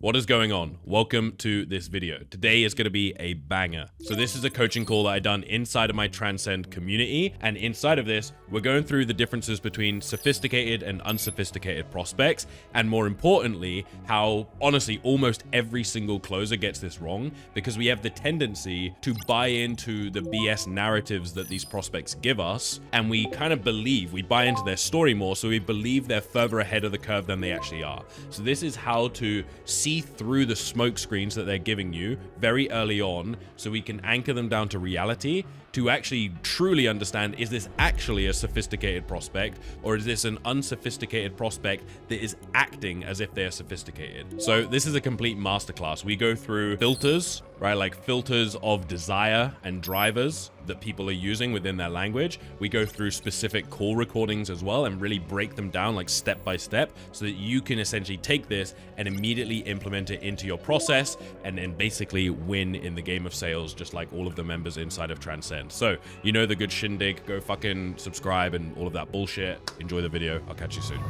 What is going on? Welcome to this video. Today is going to be a banger. So this is a coaching call that I done inside of my Transcend community. And inside of this, we're going through the differences between sophisticated and unsophisticated prospects. And more importantly, how honestly, almost every single closer gets this wrong because we have the tendency to buy into the BS narratives that these prospects give us. And we kind of we buy into their story more. So we believe they're further ahead of the curve than they actually are. So this is how to see through the smoke screens that they're giving you very early on so we can anchor them down to reality to actually truly understand, is this actually a sophisticated prospect or is this an unsophisticated prospect that is acting as if they're sophisticated? So this is a complete masterclass. We go through filters, right? Like filters of desire and drivers that people are using within their language. We go through specific call recordings as well and really break them down like step by step so that you can essentially take this and immediately implement it into your process and then basically win in the game of sales, just like all of the members inside of Transcend. So, you know the good shindig, go fucking subscribe and all of that bullshit. Enjoy the video. I'll catch you soon.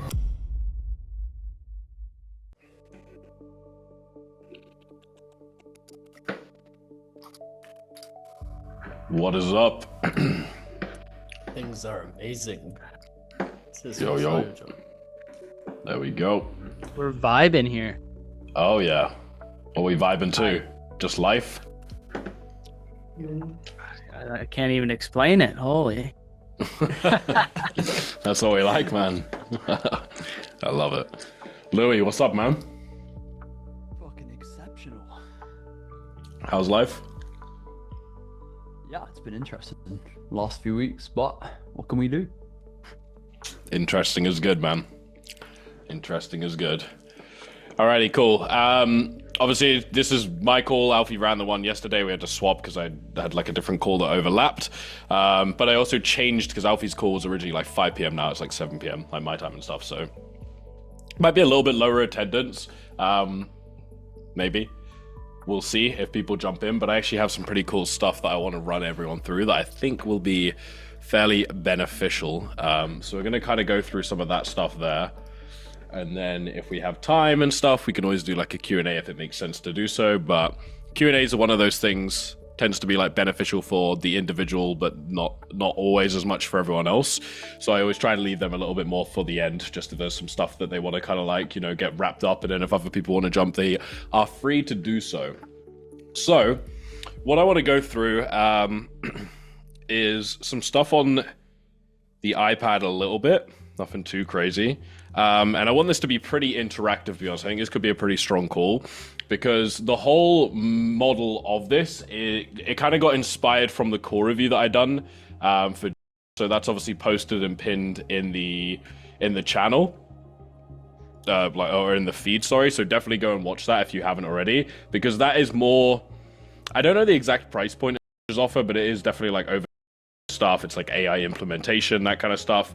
What is up? Things are amazing. Yo. There we go. We're vibing here. Oh yeah. What are we vibing to? Just life? I can't even explain it. Holy. That's what we like, man. I love it. Louis, what's up, man? Fucking exceptional. How's life? Yeah, it's been interesting last few weeks, but what can we do? Interesting is good, man. Interesting is good. Alrighty, cool. Obviously, this is my call. Alfie ran the one yesterday. We had to swap because I had like a different call that overlapped. But I also changed because Alfie's call was originally like 5 p.m. Now it's like 7 p.m. like my time and stuff. So might be a little bit lower attendance. Maybe. We'll see if people jump in. But I actually have some pretty cool stuff that I want to run everyone through that I think will be fairly beneficial. So we're going to kind of go through some of that stuff there. And then if we have time and stuff, we can always do like a Q&A if it makes sense to do so. But Q&As are one of those things, tends to be like beneficial for the individual, but not always as much for everyone else. So I always try to leave them a little bit more for the end, just if there's some stuff that they want to kind of like, you know, get wrapped up. And then if other people want to jump, they are free to do so. So what I want to go through is some stuff on the iPad a little bit, nothing too crazy. And I want this to be pretty interactive, to be honest. I think this could be a pretty strong call because the whole model of this, it kind of got inspired from the core review that I done so that's obviously posted and pinned in the channel, or in the feed, sorry. So definitely go and watch that if you haven't already, because that is more, I don't know the exact price point it is offer, but it is definitely like over stuff. It's like AI implementation, that kind of stuff.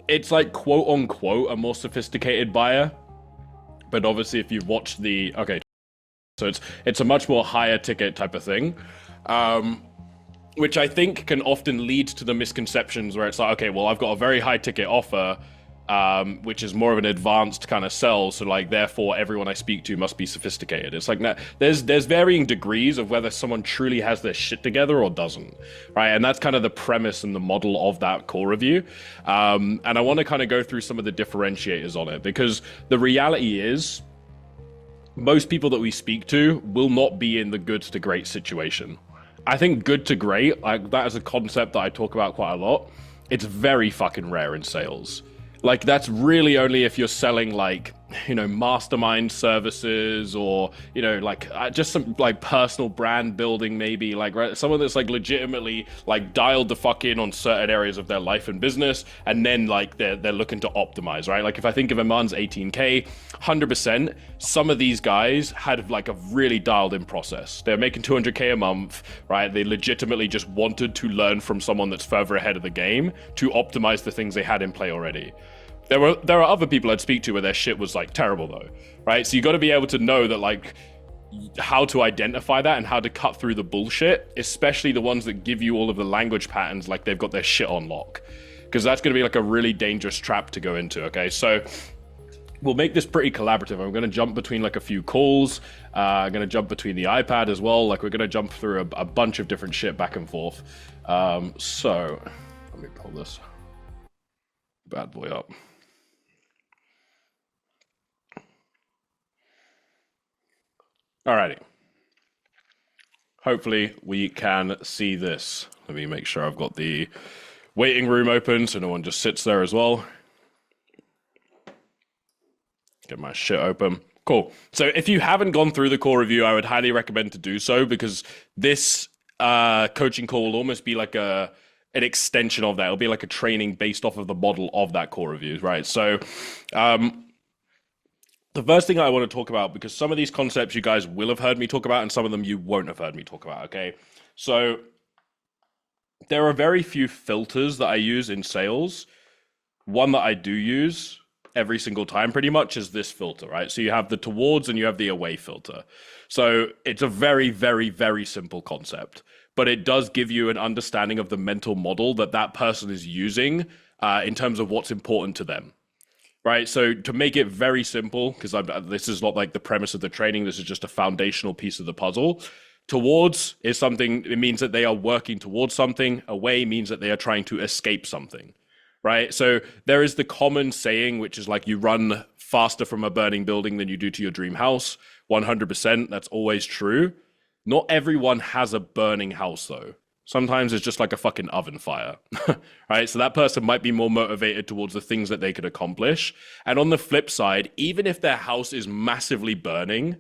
It's like quote unquote a more sophisticated buyer, but obviously if you've watched so it's a much more higher ticket type of thing, which I think can often lead to the misconceptions where it's like, okay, well, I've got a very high ticket offer, which is more of an advanced kind of sell, so like therefore everyone I speak to must be sophisticated. It's like there's varying degrees of whether someone truly has their shit together or doesn't, right? And that's kind of the premise and the model of that core review. And I want to kind of go through some of the differentiators on it, because the reality is most people that we speak to will not be in the good to great situation. I think good to great, like that is a concept that I talk about quite a lot. It's very fucking rare in sales. Like that's really only if you're selling like, you know, mastermind services or, you know, like just some like personal brand building, maybe like, right, someone that's like legitimately like dialed the fuck in on certain areas of their life and business. And then like they're looking to optimize, right? Like if I think of a man's 18K, 100%, some of these guys had like a really dialed in process. They're making 200K a month, right? They legitimately just wanted to learn from someone that's further ahead of the game to optimize the things they had in play already. There are other people I'd speak to where their shit was like terrible though, right? So you got to be able to know that like how to identify that and how to cut through the bullshit, especially the ones that give you all of the language patterns like they've got their shit on lock, because that's going to be like a really dangerous trap to go into. Okay, so we'll make this pretty collaborative. I'm going to jump between like a few calls. I'm going to jump between the iPad as well. Like we're going to jump through a bunch of different shit back and forth. So let me pull this bad boy up. Alrighty. Hopefully we can see this. Let me make sure I've got the waiting room open so no one just sits there as well. Get my shit open. Cool. So if you haven't gone through the core review, I would highly recommend to do so, because this coaching call will almost be like an extension of that. It'll be like a training based off of the model of that core review, right? So the first thing I want to talk about, because some of these concepts you guys will have heard me talk about and some of them you won't have heard me talk about, okay? So there are very few filters that I use in sales. One that I do use every single time pretty much is this filter, right? So you have the towards and you have the away filter. So it's a very, very, very simple concept, but it does give you an understanding of the mental model that that person is using in terms of what's important to them, right? So to make it very simple, because this is not like the premise of the training, this is just a foundational piece of the puzzle. Towards is something, it means that they are working towards something. Away means that they are trying to escape something. Right? So there is the common saying, which is like you run faster from a burning building than you do to your dream house. 100%. That's always true. Not everyone has a burning house though. Sometimes it's just like a fucking oven fire, right? So that person might be more motivated towards the things that they could accomplish. And on the flip side, even if their house is massively burning,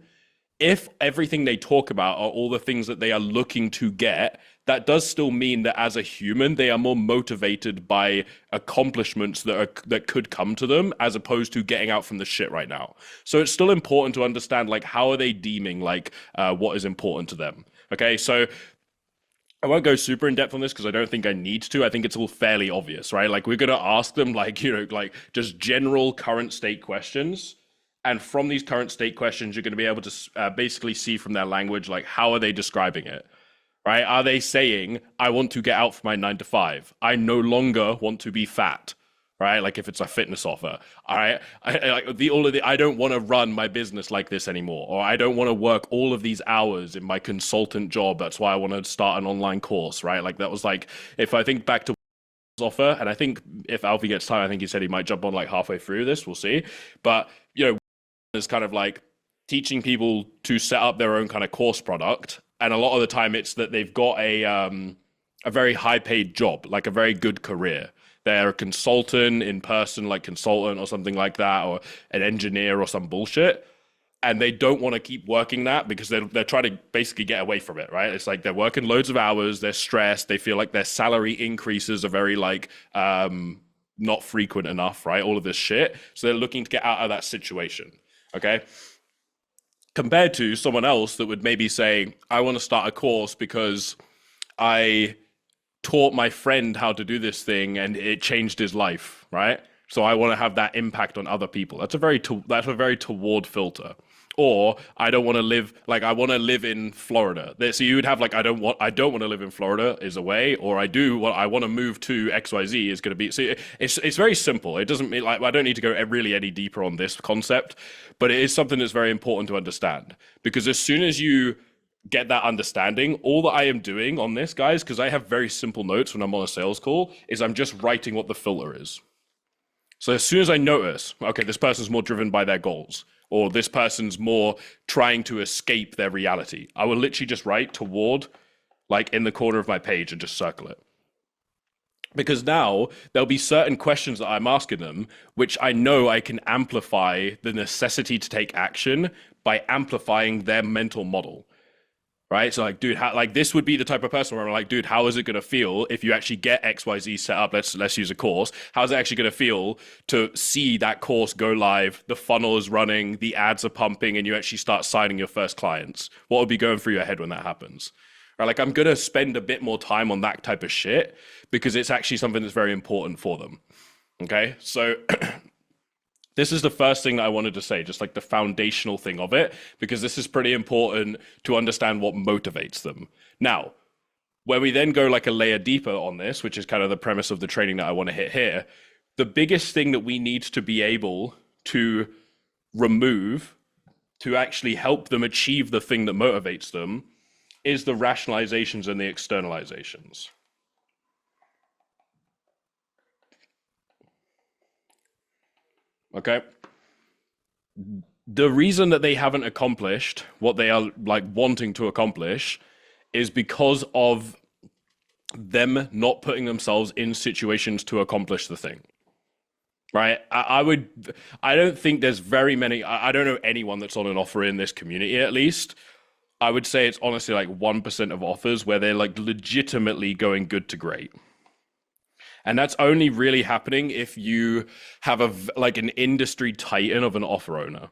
if everything they talk about are all the things that they are looking to get, that does still mean that as a human, they are more motivated by accomplishments that could come to them as opposed to getting out from the shit right now. So it's still important to understand, like, how are they deeming, like, what is important to them? Okay, so I won't go super in depth on this because I don't think I need to. I think it's all fairly obvious, right? Like, we're going to ask them, like, you know, like just general current state questions. And from these current state questions, you're going to be able to basically see from their language, like, how are they describing it? Right? Are they saying, I want to get out for my 9 to 5. I no longer want to be fat, right? Like if it's a fitness offer. All right. I don't want to run my business like this anymore. Or I don't want to work all of these hours in my consultant job. That's why I want to start an online course, right? Like that was like, if I think back to offer, and I think if Alfie gets time, I think he said he might jump on like halfway through this. We'll see. But, you know, it's kind of like teaching people to set up their own kind of course product. And a lot of the time it's that they've got a very high paid job, like a very good career. They're a consultant in person, like consultant or something like that, or an engineer or some bullshit. And they don't want to keep working that because they're trying to basically get away from it, right? It's like they're working loads of hours, they're stressed, they feel like their salary increases are very like not frequent enough, right? All of this shit. So they're looking to get out of that situation, okay? Compared to someone else that would maybe say, I want to start a course because I taught my friend how to do this thing and it changed his life, right? So I want to have that impact on other people. That's a very toward filter. Or I don't want to live, like I want to live in Florida. So you would have like, I don't want to live in Florida is a way, or I want to move to XYZ is going to be, so it's very simple. It doesn't mean like, I don't need to go really any deeper on this concept, but it is something that's very important to understand, because as soon as you get that understanding, all that I am doing on this, guys, because I have very simple notes when I'm on a sales call, is I'm just writing what the filter is. So as soon as I notice, okay, this person's more driven by their goals, or this person's more trying to escape their reality, I will literally just write toward, like in the corner of my page, and just circle it. Because now there'll be certain questions that I'm asking them, which I know I can amplify the necessity to take action by amplifying their mental model. Right? So like, dude, like this would be the type of person where I'm like, dude, how is it going to feel if you actually get XYZ set up? Let's use a course. How's it actually going to feel to see that course go live? The funnel is running, the ads are pumping, and you actually start signing your first clients. What would be going through your head when that happens? Right? Like I'm going to spend a bit more time on that type of shit because it's actually something that's very important for them. Okay. So this is the first thing that I wanted to say, just like the foundational thing of it, because this is pretty important to understand what motivates them. Now, where we then go like a layer deeper on this, which is kind of the premise of the training that I want to hit here, the biggest thing that we need to be able to remove to actually help them achieve the thing that motivates them is the rationalizations and the externalizations. Okay? The reason that they haven't accomplished what they are like wanting to accomplish is because of them not putting themselves in situations to accomplish the thing. Right? I don't think there's very many, I don't know anyone that's on an offer in this community at least. I would say it's honestly like 1% of offers where they're like legitimately going good to great. And that's only really happening if you have an industry titan of an offer owner.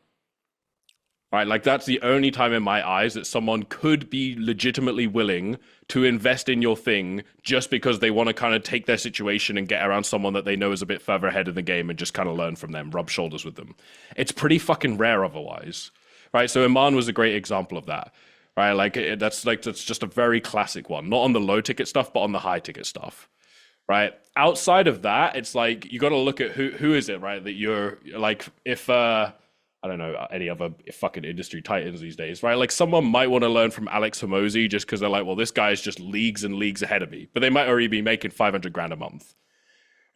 Right? Like that's the only time in my eyes that someone could be legitimately willing to invest in your thing just because they want to kind of take their situation and get around someone that they know is a bit further ahead in the game and just kind of learn from them, rub shoulders with them. It's pretty fucking rare otherwise. Right? So Iman was a great example of that. Right? That's just a very classic one. Not on the low ticket stuff, but on the high ticket stuff. Right? Outside of that, it's like you got to look at who is it, right? That you're like, if I don't know any other fucking industry titans these days, right? Like someone might want to learn from Alex Hormozy just because they're like, well, this guy is just leagues and leagues ahead of me, but they might already be making 500 grand a month.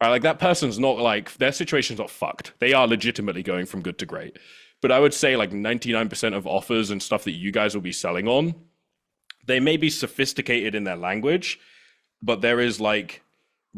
Right? Like that person's not like, their situation's not fucked. They are legitimately going from good to great. But I would say like 99% of offers and stuff that you guys will be selling on, they may be sophisticated in their language, but there is like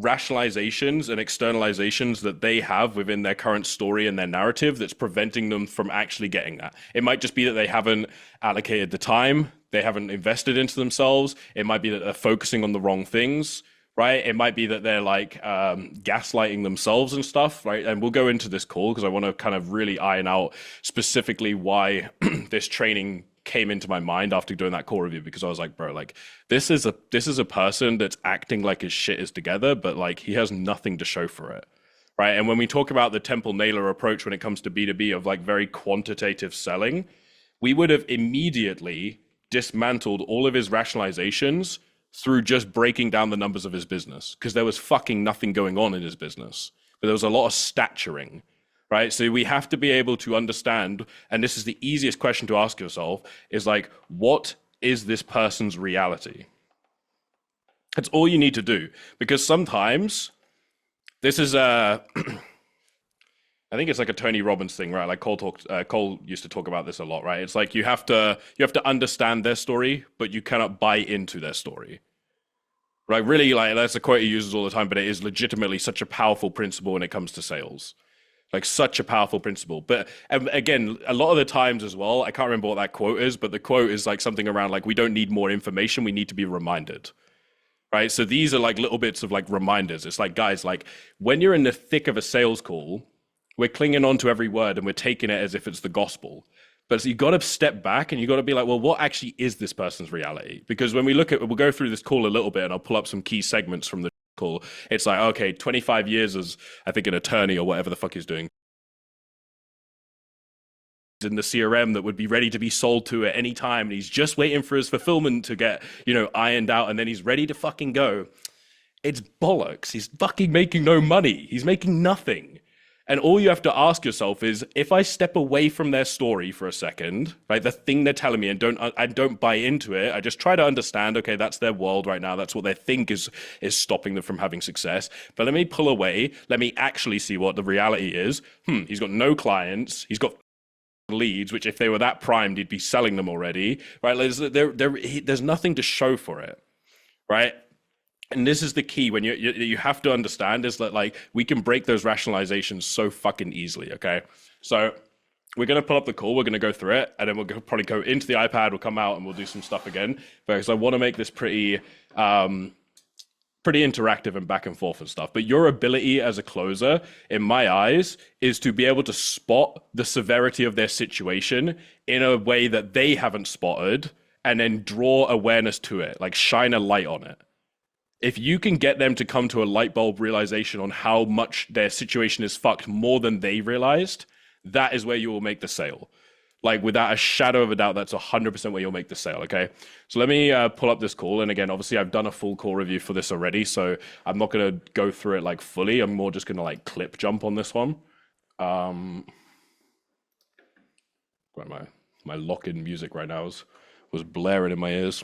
rationalizations and externalizations that they have within their current story and their narrative that's preventing them from actually getting that. It might just be that they haven't allocated the time, they haven't invested into themselves. It might be that they're focusing on the wrong things, right? It might be that they're like gaslighting themselves and stuff, right? And we'll go into this call because I want to kind of really iron out specifically why this training came into my mind after doing that call review, because I was like, bro, like this is a person that's acting like his shit is together, but like he has nothing to show for it, right? And when we talk about the Temple Naylor approach when it comes to B2B of like very quantitative selling, we would have immediately dismantled all of his rationalizations through just breaking down the numbers of his business, because there was fucking nothing going on in his business, but there was a lot of staturing. Right? So we have to be able to understand, and this is the easiest question to ask yourself, is like, what is this person's reality? That's all you need to do. Because sometimes, this is I think it's like a Tony Robbins thing, right? Like Cole used to talk about this a lot, right? It's like you have to understand their story, but you cannot buy into their story. Right? Really, like that's a quote he uses all the time, but it is legitimately such a powerful principle when it comes to sales. Like such a powerful principle. But again, a lot of the times as well, I can't remember what that quote is, but the quote is like something around like, we don't need more information, we need to be reminded. Right? So these are like little bits of like reminders. It's like, guys, like when you're in the thick of a sales call, we're clinging on to every word and we're taking it as if it's the gospel. But you got to step back and you got to be like, well, what actually is this person's reality? Because when we look at, we'll go through this call a little bit and I'll pull up some key segments from the call. It's like, okay, 25 years as I think an attorney or whatever the fuck he's doing in the CRM that would be ready to be sold to at any time, and he's just waiting for his fulfillment to get, ironed out, and then he's ready to fucking go. It's bollocks. He's fucking making no money. He's making nothing. And all you have to ask yourself is, if I step away from their story for a second, right, the thing they're telling me, and don't buy into it, I just try to understand, okay, that's their world right now, that's what they think is stopping them from having success. But let me pull away, let me actually see what the reality is. He's got no clients, he's got leads, which if they were that primed, he'd be selling them already, right? There's nothing to show for it, right? And this is the key when you have to understand is that like we can break those rationalizations so fucking easily, okay? So we're going to pull up the call, we're going to go through it, and then we'll probably go into the iPad, we'll come out and we'll do some stuff again, because I want to make this pretty interactive and back and forth and stuff. But your ability as a closer, in my eyes, is to be able to spot the severity of their situation in a way that they haven't spotted and then draw awareness to it, like shine a light on it. If you can get them to come to a light bulb realization on how much their situation is fucked more than they realized, that is where you will make the sale. Like without a shadow of a doubt, that's 100% where you'll make the sale, okay? So let me pull up this call. And again, obviously I've done a full call review for this already, so I'm not gonna go through it like fully. I'm more just gonna like clip jump on this one. Right, my lock-in music right now was blaring in my ears.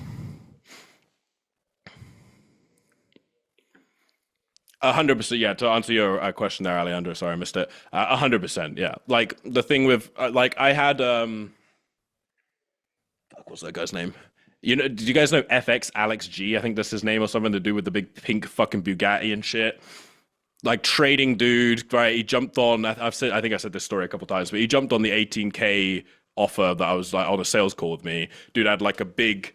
100%, yeah. To answer your question there, Alejandro, sorry I missed it. 100%, yeah. Like the thing with like I had fuck, what's that guy's name? You know, did you guys know FX Alex G? I think that's his name, or something to do with the big pink fucking Bugatti and shit. Like trading dude, right? He jumped on. I think I said this story a couple times, but he jumped on the 18K offer that I was like on a sales call with me. Dude had like a big,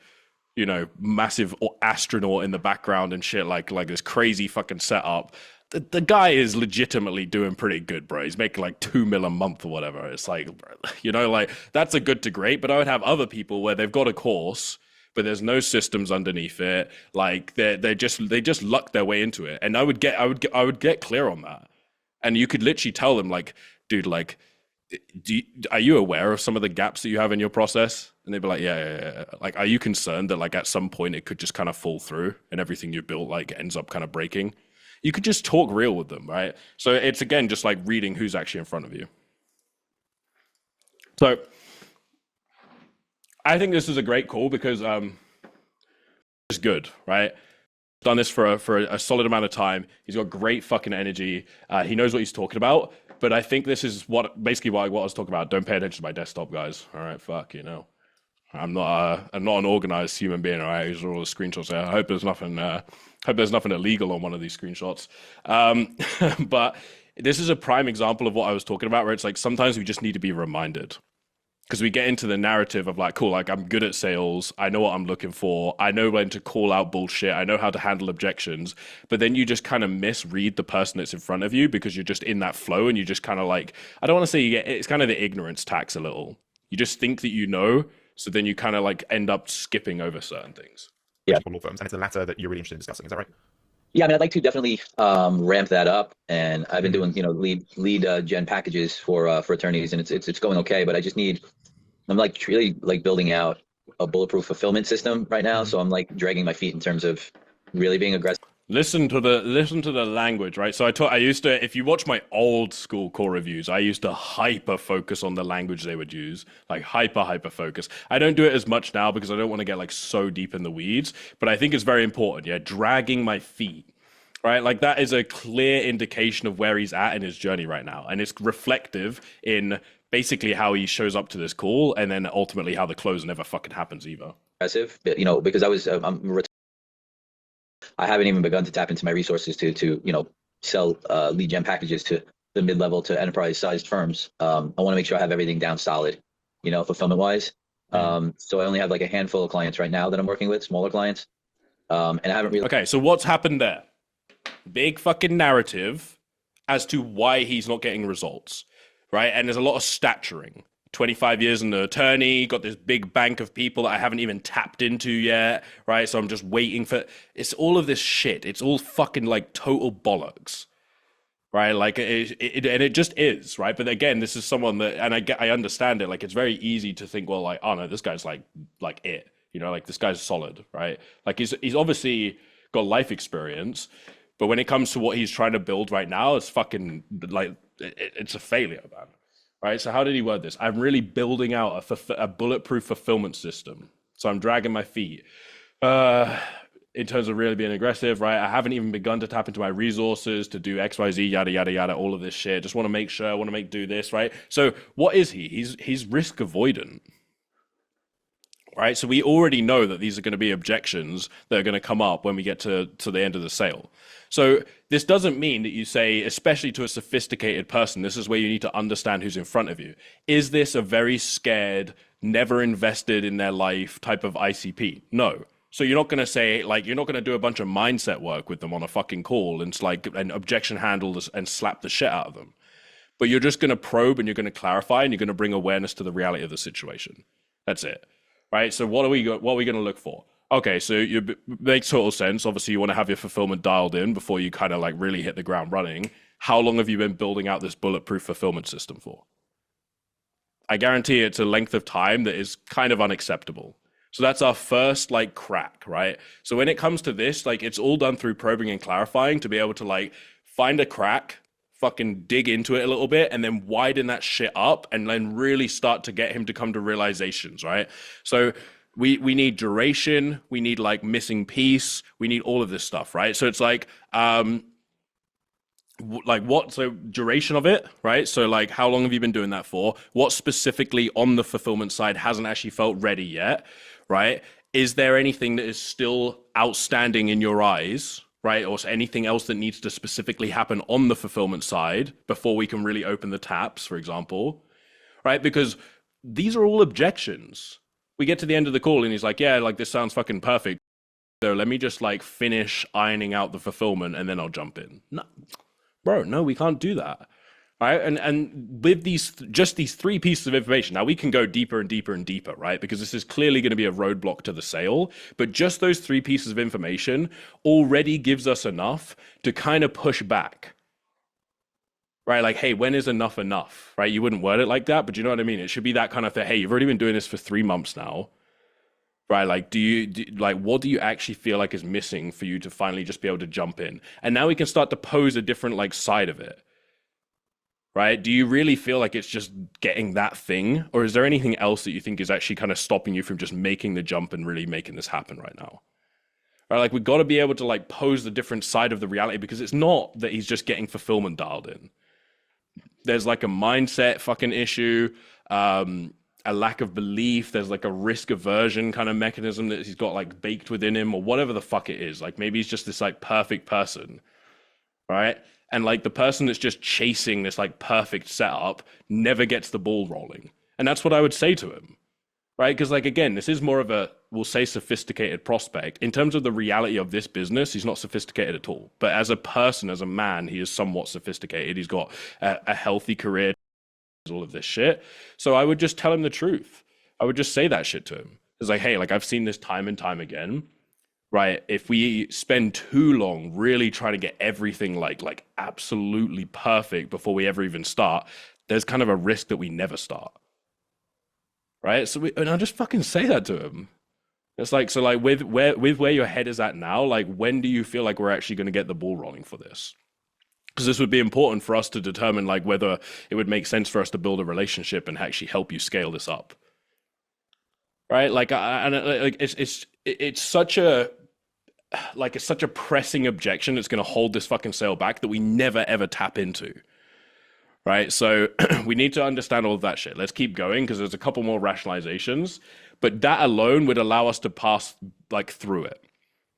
you know, massive astronaut in the background and shit, like this crazy fucking setup. The guy is legitimately doing pretty good, bro. He's making like 2 mil a month or whatever. It's like, you know, like that's a good to great. But I would have other people where they've got a course, but there's no systems underneath it. Like they just luck their way into it. And I would get clear on that. And you could literally tell them like, dude, like, are you aware of some of the gaps that you have in your process? And they'd be like, yeah. Like, are you concerned that like at some point it could just kind of fall through and everything you built like ends up kind of breaking? You could just talk real with them, right? So it's again just like reading who's actually in front of you. So I think this is a great call because it's good, right? Done this for a solid amount of time. He's got great fucking energy. He knows what he's talking about. But I think this is basically what I was talking about. Don't pay attention to my desktop, guys. All right, fuck, you know. I'm not an organized human being. All right, these are all the screenshots there. I hope there's nothing illegal on one of these screenshots. But this is a prime example of what I was talking about, where it's like sometimes we just need to be reminded. Because we get into the narrative of like, cool, like I'm good at sales. I know what I'm looking for. I know when to call out bullshit. I know how to handle objections. But then you just kind of misread the person that's in front of you because you're just in that flow and you just kind of like, I don't want to say it's kind of the ignorance tax a little. You just think that you know. So then you kind of like end up skipping over certain things. Yeah. Law firms, and it's the latter that you're really interested in discussing. Is that right? Yeah, I mean, I'd like to definitely ramp that up, and I've been doing, you know, lead gen packages for attorneys, and it's going okay. But I'm like really like building out a bulletproof fulfillment system right now. So I'm like dragging my feet in terms of really being aggressive. Listen to the language, right? So I used to, if you watch my old school core reviews, I used to hyper focus on the language they would use, like hyper focus. I don't do it as much now because I don't want to get like so deep in the weeds, but I think it's very important. Yeah, dragging my feet, right? Like that is a clear indication of where he's at in his journey right now, and it's reflective in basically how he shows up to this call, and then ultimately how the close never fucking happens either. Aggressive, you know, because I haven't even begun to tap into my resources to you know, sell lead gen packages to the mid-level to enterprise-sized firms. I want to make sure I have everything down solid, you know, fulfillment-wise. So I only have like a handful of clients right now that I'm working with, smaller clients, and I haven't really. Okay, so what's happened there? Big fucking narrative as to why he's not getting results, right? And there's a lot of staturing. 25 years in an attorney, got this big bank of people that I haven't even tapped into yet, right? So I'm just waiting for, it's all of this shit. It's all fucking like total bollocks, right? Like and it just is, right? But again, this is someone that, and I understand it. Like it's very easy to think, well, like, oh no, this guy's like it, you know, like this guy's solid, right? Like he's obviously got life experience, but when it comes to what he's trying to build right now, it's fucking like, it's a failure, man. Right, so how did he word this? I'm really building out a bulletproof fulfillment system. So I'm dragging my feet in terms of really being aggressive, right? I haven't even begun to tap into my resources to do X, Y, Z, yada, yada, yada, all of this shit. Just want to make sure, do this, right? So what is he? He's risk avoidant, right? So we already know that these are going to be objections that are going to come up when we get to the end of the sale. So this doesn't mean that you say, especially to a sophisticated person, this is where you need to understand who's in front of you. Is this a very scared, never invested in their life type of ICP? No. So you're not going to say, like, you're not going to do a bunch of mindset work with them on a fucking call and like an objection handle and slap the shit out of them. But you're just going to probe and you're going to clarify and you're going to bring awareness to the reality of the situation. That's it. Right? So what are we going to look for? Okay, so it makes total sense. Obviously, you want to have your fulfillment dialed in before you kind of like really hit the ground running. How long have you been building out this bulletproof fulfillment system for? I guarantee it's a length of time that is kind of unacceptable. So that's our first like crack, right? So when it comes to this, like it's all done through probing and clarifying to be able to like find a crack, fucking dig into it a little bit and then widen that shit up and then really start to get him to come to realizations, right? So we need duration, we need like missing piece, we need all of this stuff, right? So it's like so duration of it, right? So like how long have you been doing that for? What specifically on the fulfillment side hasn't actually felt ready yet, right? Is there anything that is still outstanding in your eyes, right? Or anything else that needs to specifically happen on the fulfillment side before we can really open the taps, for example, right? Because these are all objections. We get to the end of the call and he's like, yeah, like this sounds fucking perfect. So let me just like finish ironing out the fulfillment and then I'll jump in. No, bro, no, we can't do that. Right. And with these 3 pieces of information, now we can go deeper and deeper and deeper, right? Because this is clearly going to be a roadblock to the sale. But just those 3 pieces of information already gives us enough to kind of push back. Right? Like, hey, when is enough enough? Right? You wouldn't word it like that, but you know what I mean? It should be that kind of thing. Hey, you've already been doing this for 3 months now. Right? Like, what do you actually feel like is missing for you to finally just be able to jump in? And now we can start to pose a different like side of it. Right? Do you really feel like it's just getting that thing? Or is there anything else that you think is actually kind of stopping you from just making the jump and really making this happen right now? Right? Like we've got to be able to like pose the different side of the reality because it's not that he's just getting fulfillment dialed in. There's like a mindset fucking issue, a lack of belief. There's like a risk aversion kind of mechanism that he's got like baked within him or whatever the fuck it is. Like maybe he's just this like perfect person, right? And like the person that's just chasing this like perfect setup never gets the ball rolling. And that's what I would say to him, right? Because like, again, this is more of a, we'll say sophisticated prospect. In terms of the reality of this business, he's not sophisticated at all. But as a person, as a man, he is somewhat sophisticated. He's got a healthy career, all of this shit. So I would just tell him the truth. I would just say that shit to him. It's like, hey, like I've seen this time and time again. Right, if we spend too long really trying to get everything like absolutely perfect before we ever even start, there's kind of a risk that we never start. Right, so and I'll just fucking say that to him. It's like, so like with where your head is at now, like when do you feel like we're actually going to get the ball rolling for this? Because this would be important for us to determine like whether it would make sense for us to build a relationship and actually help you scale this up. Right, like it's such a pressing objection that's going to hold this fucking sale back that we never ever tap into, right? So we need to understand all of that shit. Let's keep going because there's a couple more rationalizations, but that alone would allow us to pass like through it.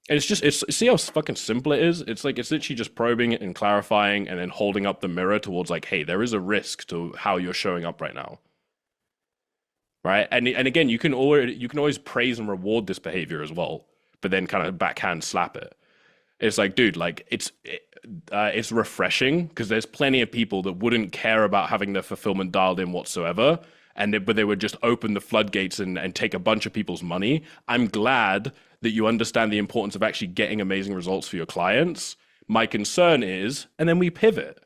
And it's see how fucking simple it is? It's literally just probing it and clarifying and then holding up the mirror towards like, hey, there is a risk to how you're showing up right now. Right? And again, you can always praise and reward this behavior as well, but then kind of backhand slap it. It's like, dude, like it's refreshing because there's plenty of people that wouldn't care about having their fulfillment dialed in whatsoever, but they would just open the floodgates and take a bunch of people's money. I'm glad that you understand the importance of actually getting amazing results for your clients. My concern is, and then we pivot.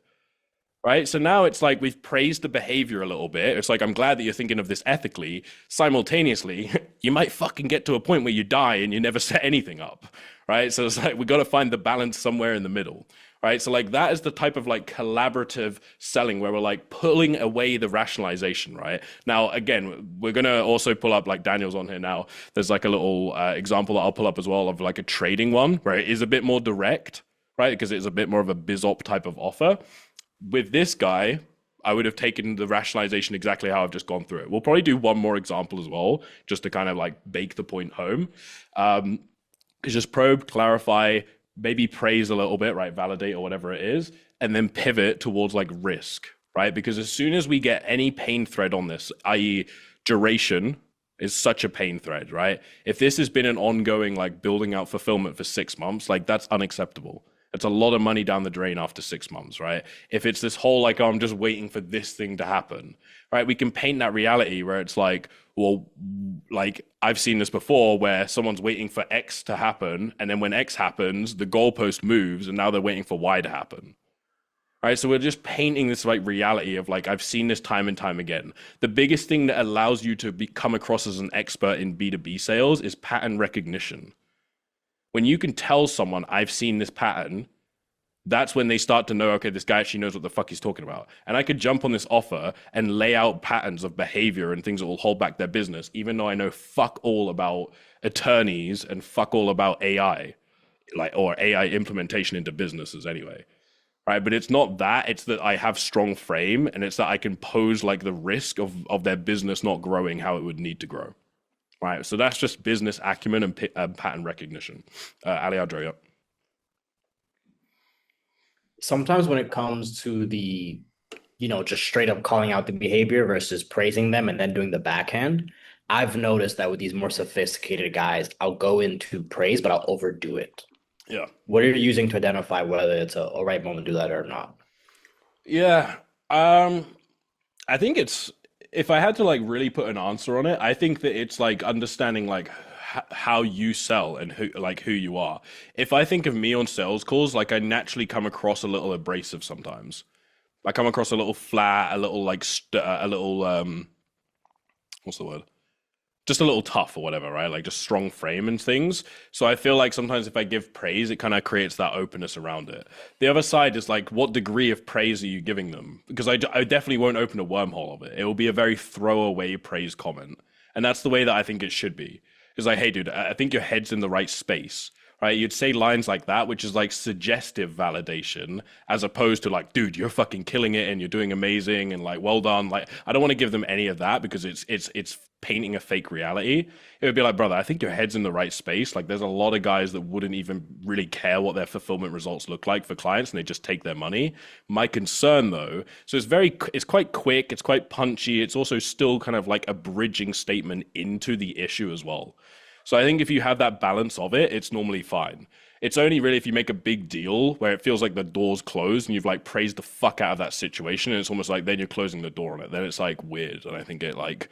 Right? So now it's like we've praised the behavior a little bit. It's like, I'm glad that you're thinking of this ethically. Simultaneously, you might fucking get to a point where you die and you never set anything up. Right? So it's like, we got to find the balance somewhere in the middle. Right? So like that is the type of like collaborative selling where we're like pulling away the rationalization. Right? Now, again, we're going to also pull up, like Daniel's on here now. There's like a little example that I'll pull up as well of like a trading one where it is a bit more direct, right? Because it's a bit more of a BizOp type of offer. With this guy, I would have taken the rationalization exactly how I've just gone through it. We'll probably do one more example as well, just to kind of like bake the point home. It's just probe, clarify, maybe praise a little bit, right? Validate or whatever it is, and then pivot towards like risk, right? Because as soon as we get any pain thread on this, i.e. duration is such a pain thread, right? If this has been an ongoing like building out fulfillment for 6 months, like that's unacceptable. It's a lot of money down the drain after 6 months, right? If it's this whole like, oh, I'm just waiting for this thing to happen, right? We can paint that reality where it's like, well, like I've seen this before where someone's waiting for X to happen. And then when X happens, the goalpost moves and now they're waiting for Y to happen. Right? So we're just painting this like reality of like, I've seen this time and time again. The biggest thing that allows you to come across as an expert in B2B sales is pattern recognition. When you can tell someone, I've seen this pattern, that's when they start to know, okay, this guy actually knows what the fuck he's talking about. And I could jump on this offer and lay out patterns of behavior and things that will hold back their business, even though I know fuck all about attorneys and fuck all about AI, like, or AI implementation into businesses anyway. Right. But it's not that, it's that I have strong frame, and it's that I can pose like the risk of their business not growing how it would need to grow. Right. So that's just business acumen and pattern recognition. Alejandro, yep. Sometimes when it comes to the, just straight up calling out the behavior versus praising them and then doing the backhand, I've noticed that with these more sophisticated guys, I'll go into praise, but I'll overdo it. Yeah. What are you using to identify whether it's a right moment to do that or not? Yeah. I think it's, if I had to like really put an answer on it, I think that it's like understanding like how you sell and who you are. If I think of me on sales calls, like I naturally come across a little abrasive sometimes. I come across a little flat, a little like what's the word? Just a little tough or whatever, right? Like just strong frame and things. So I feel like sometimes if I give praise, it kind of creates that openness around it. The other side is like, what degree of praise are you giving them? Because I definitely won't open a wormhole of it. It will be a very throwaway praise comment. And that's the way that I think it should be. It's like, hey, dude, I think your head's in the right space, right? You'd say lines like that, which is like suggestive validation, as opposed to like, dude, you're fucking killing it and you're doing amazing and like, well done. Like, I don't want to give them any of that because it's painting a fake reality. It would be like, brother, I think your head's in the right space. Like, there's a lot of guys that wouldn't even really care what their fulfillment results look like for clients, and they just take their money. My concern, though, so it's quite quick, it's quite punchy. It's also still kind of like a bridging statement into the issue as well. So I think if you have that balance of it, it's normally fine. It's only really if you make a big deal where it feels like the door's closed and you've like praised the fuck out of that situation, and it's almost like then you're closing the door on it. Then it's like weird, and I think it like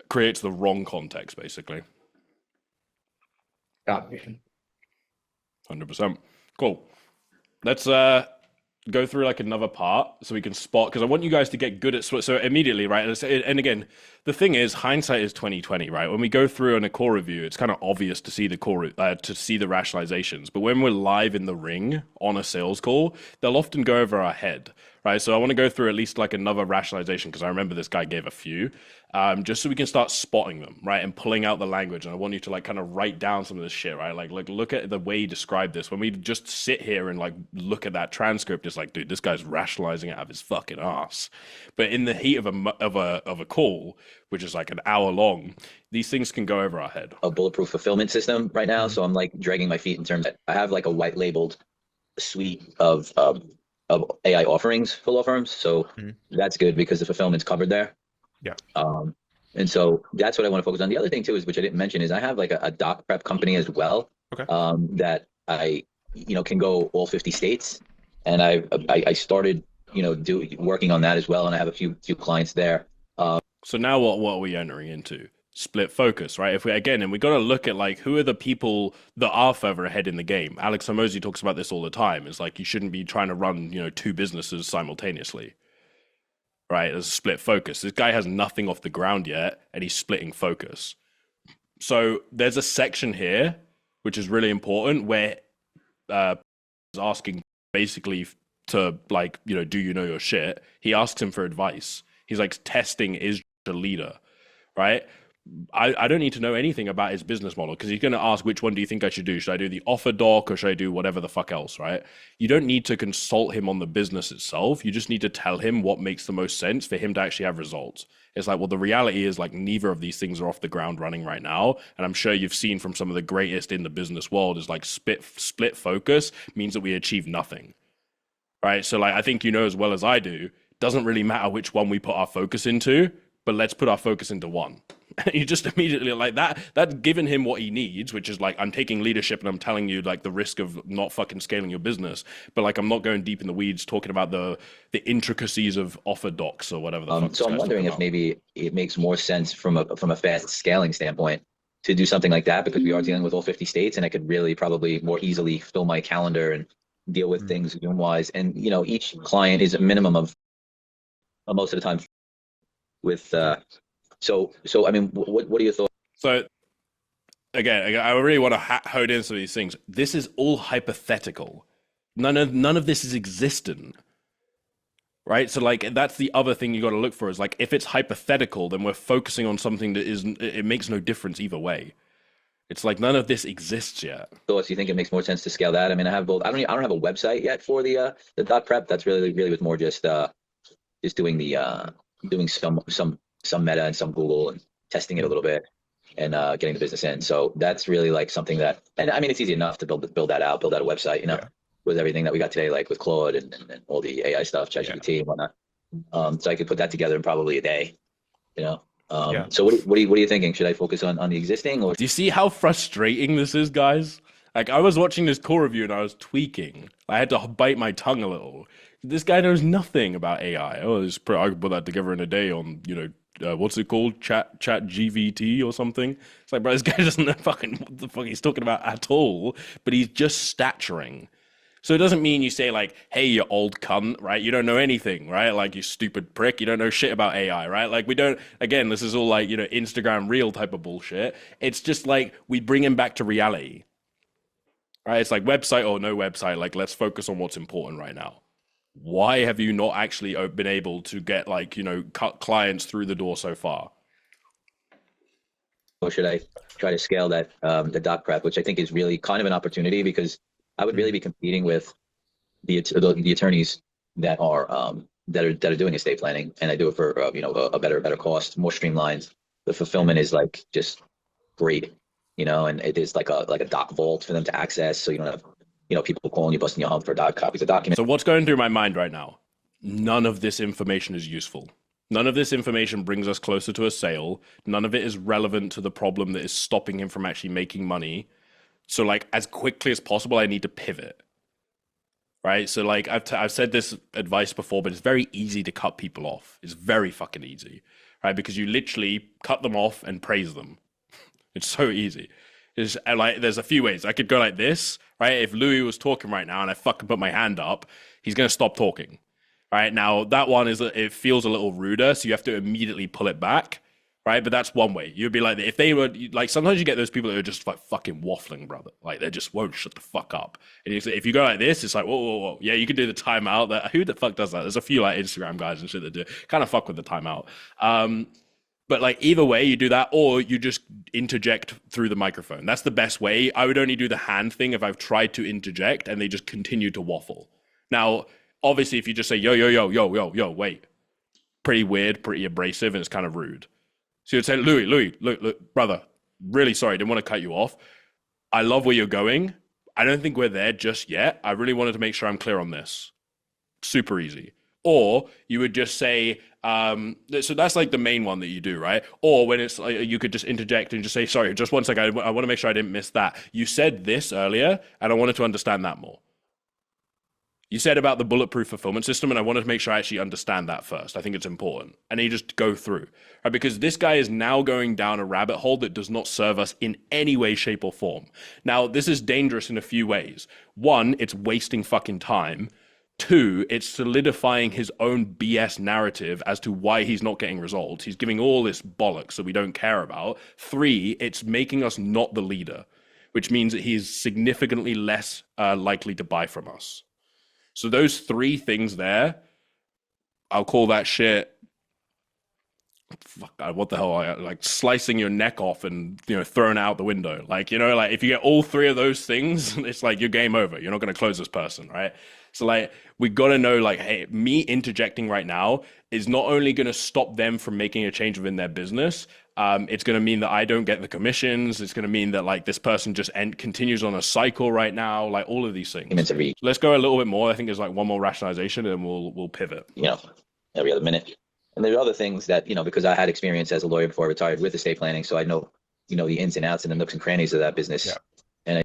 creates the wrong context, basically. Got me. 100%. Cool. Let's go through like another part so we can spot, because I want you guys to get good at so immediately, right? And again, the thing is, hindsight is 2020, right? When we go through a core review, it's kind of obvious to see the core to see the rationalizations, but when we're live in the ring on a sales call, they'll often go over our head, right? So I want to go through at least like another rationalization, because I remember this guy gave a few, just so we can start spotting them, right? And pulling out the language. And I want you to like kind of write down some of this shit, right? Like look at the way he described this. When we just sit here and like look at that transcript, it's like, dude, this guy's rationalizing it out of his fucking ass. But in the heat of a call, which is like an hour long, these things can go over our head. A bulletproof fulfillment system right now. So I'm like dragging my feet in terms of, I have like a white labeled suite of AI offerings for law firms. So that's good because the fulfillment's covered there. Yeah. And so that's what I want to focus on. The other thing too is, which I didn't mention, is I have like a doc prep company as well. Okay. That I, can go all 50 states. And I started, working on that as well. And I have a few clients there. So now what are we entering into? Split focus, right? If we got to look at like, who are the people that are further ahead in the game? Alex Hormozy talks about this all the time. It's like, you shouldn't be trying to run, two businesses simultaneously, right? There's a split focus. This guy has nothing off the ground yet, and he's splitting focus. So there's a section here, which is really important, where is asking basically to like, do you know your shit? He asks him for advice. He's like, testing is the leader, right? I don't need to know anything about his business model, because he's going to ask, which one do you think I should do? Should I do the offer doc, or should I do whatever the fuck else, right? You don't need to consult him on the business itself. You just need to tell him what makes the most sense for him to actually have results. It's like, well, the reality is like neither of these things are off the ground running right now. And I'm sure you've seen from some of the greatest in the business world is like split focus means that we achieve nothing, right? So like, I think as well as I do, doesn't really matter which one we put our focus into, but let's put our focus into one. You just immediately like that's given him what he needs, which is like, I'm taking leadership and I'm telling you like the risk of not fucking scaling your business, but like I'm not going deep in the weeds talking about the intricacies of offer docs or whatever the fuck. So I'm wondering if maybe it makes more sense from a fast scaling standpoint to do something like that, because we are dealing with all 50 states, and I could really probably more easily fill my calendar and deal with things Zoom wise. And each client is a minimum of most of the time with so I mean, what are your thoughts? So again, I really want to hone in some of these things. This is all hypothetical, None of this is existent. Right? So like that's the other thing you got to look for is like if it's hypothetical, then we're focusing on something that isn't, it makes no difference either way. It's like none of this exists yet. So, do you think it makes more sense to scale that? I mean, I have both. I don't have a website yet for the dot prep. That's really was more just doing the doing some meta and some Google and testing it a little bit and getting the business in. So that's really like something that, and I mean, it's easy enough to build that out, build out a website, you know, with everything that we got today, like with Claude and all the AI stuff, ChatGPT and whatnot. So I could put that together in probably a day, you know. So what are you thinking? Should I focus on the existing, or do you see how frustrating this is, guys? Like I was watching this core review and I was tweaking. I had to bite my tongue a little. This guy knows nothing about AI. I could put that together in a day on, you know, what's it called? Chat GVT or something. It's like, bro, this guy doesn't know fucking what the fuck he's talking about at all, but he's just staturing. So it doesn't mean you say like, hey, you old cunt, right? You don't know anything, right? Like, you stupid prick. You don't know shit about AI, right? Like, we don't, again, this is all like, you know, Instagram reel type of bullshit. It's just like, we bring him back to reality, right? It's like website or no website. Like, let's focus on what's important right now. Why have you not actually been able to get like, you know, cut clients through the door so far? or should I try to scale that the dot prep, which I think is really kind of an opportunity because I would really be competing with the attorneys that are doing estate planning, and I do it for a better cost, more streamlined. The fulfillment is like just great, and it is like a doc vault for them to access, so you don't have people calling you, busting your hump for copies of documents. So what's going through my mind right now? None of this information is useful. None of this information brings us closer to a sale. None of it is relevant to the problem that is stopping him from actually making money. So like as quickly as possible, I need to pivot. Right? So like I've said this advice before, but it's very easy to cut people off. It's very fucking easy, right? Because you literally cut them off and praise them. It's so easy. It's like there's a few ways. I could go like this, right? If Louis was talking right now and I fucking put my hand up, he's going to stop talking. Right? Now that one it feels a little ruder, so you have to immediately pull it back. Right? But that's one way. You'd be like, if they were like, sometimes you get those people that are just like fucking waffling, brother. Like they just won't shut the fuck up. And if you go like this, it's like, whoa. Yeah, you can do the timeout. Who the fuck does that? There's a few like Instagram guys and shit that do kind of fuck with the timeout. But like either way, you do that, or you just interject through the microphone. That's the best way. I would only do the hand thing if I've tried to interject and they just continue to waffle. Now, obviously, if you just say, yo, wait, pretty weird, pretty abrasive, and it's kind of rude. So you'd say, Louis, look, brother, really sorry, didn't want to cut you off. I love where you're going. I don't think we're there just yet. I really wanted to make sure I'm clear on this. Super easy. Or you would just say, so that's like the main one that you do, right? Or when it's like, you could just interject and just say, sorry, just one second, I want to make sure I didn't miss that. You said this earlier, and I wanted to understand that more. You said about the bulletproof fulfillment system, and I wanted to make sure I actually understand that first. I think it's important. And then you just go through, right? Because this guy is now going down a rabbit hole that does not serve us in any way, shape, or form. Now, this is dangerous in a few ways. One, it's wasting fucking time. Two, it's solidifying his own BS narrative as to why he's not getting results. He's giving all this bollocks that we don't care about. Three, it's making us not the leader, which means that he is significantly less likely to buy from us. So those three things there, I'll call that shit, fuck, what the hell, like slicing your neck off and, throwing it out the window. Like, like if you get all three of those things, it's like you're game over. You're not going to close this person, right? So like, we got to know like, hey, me interjecting right now is not only going to stop them from making a change within their business, it's going to mean that I don't get the commissions. It's going to mean that like this person just continues on a cycle right now, like all of these things. So let's go a little bit more. I think there's like one more rationalization and we'll pivot. Every other minute. And there are other things that, because I had experience as a lawyer before I retired with estate planning. So I know, the ins and outs and the nooks and crannies of that business. Yeah.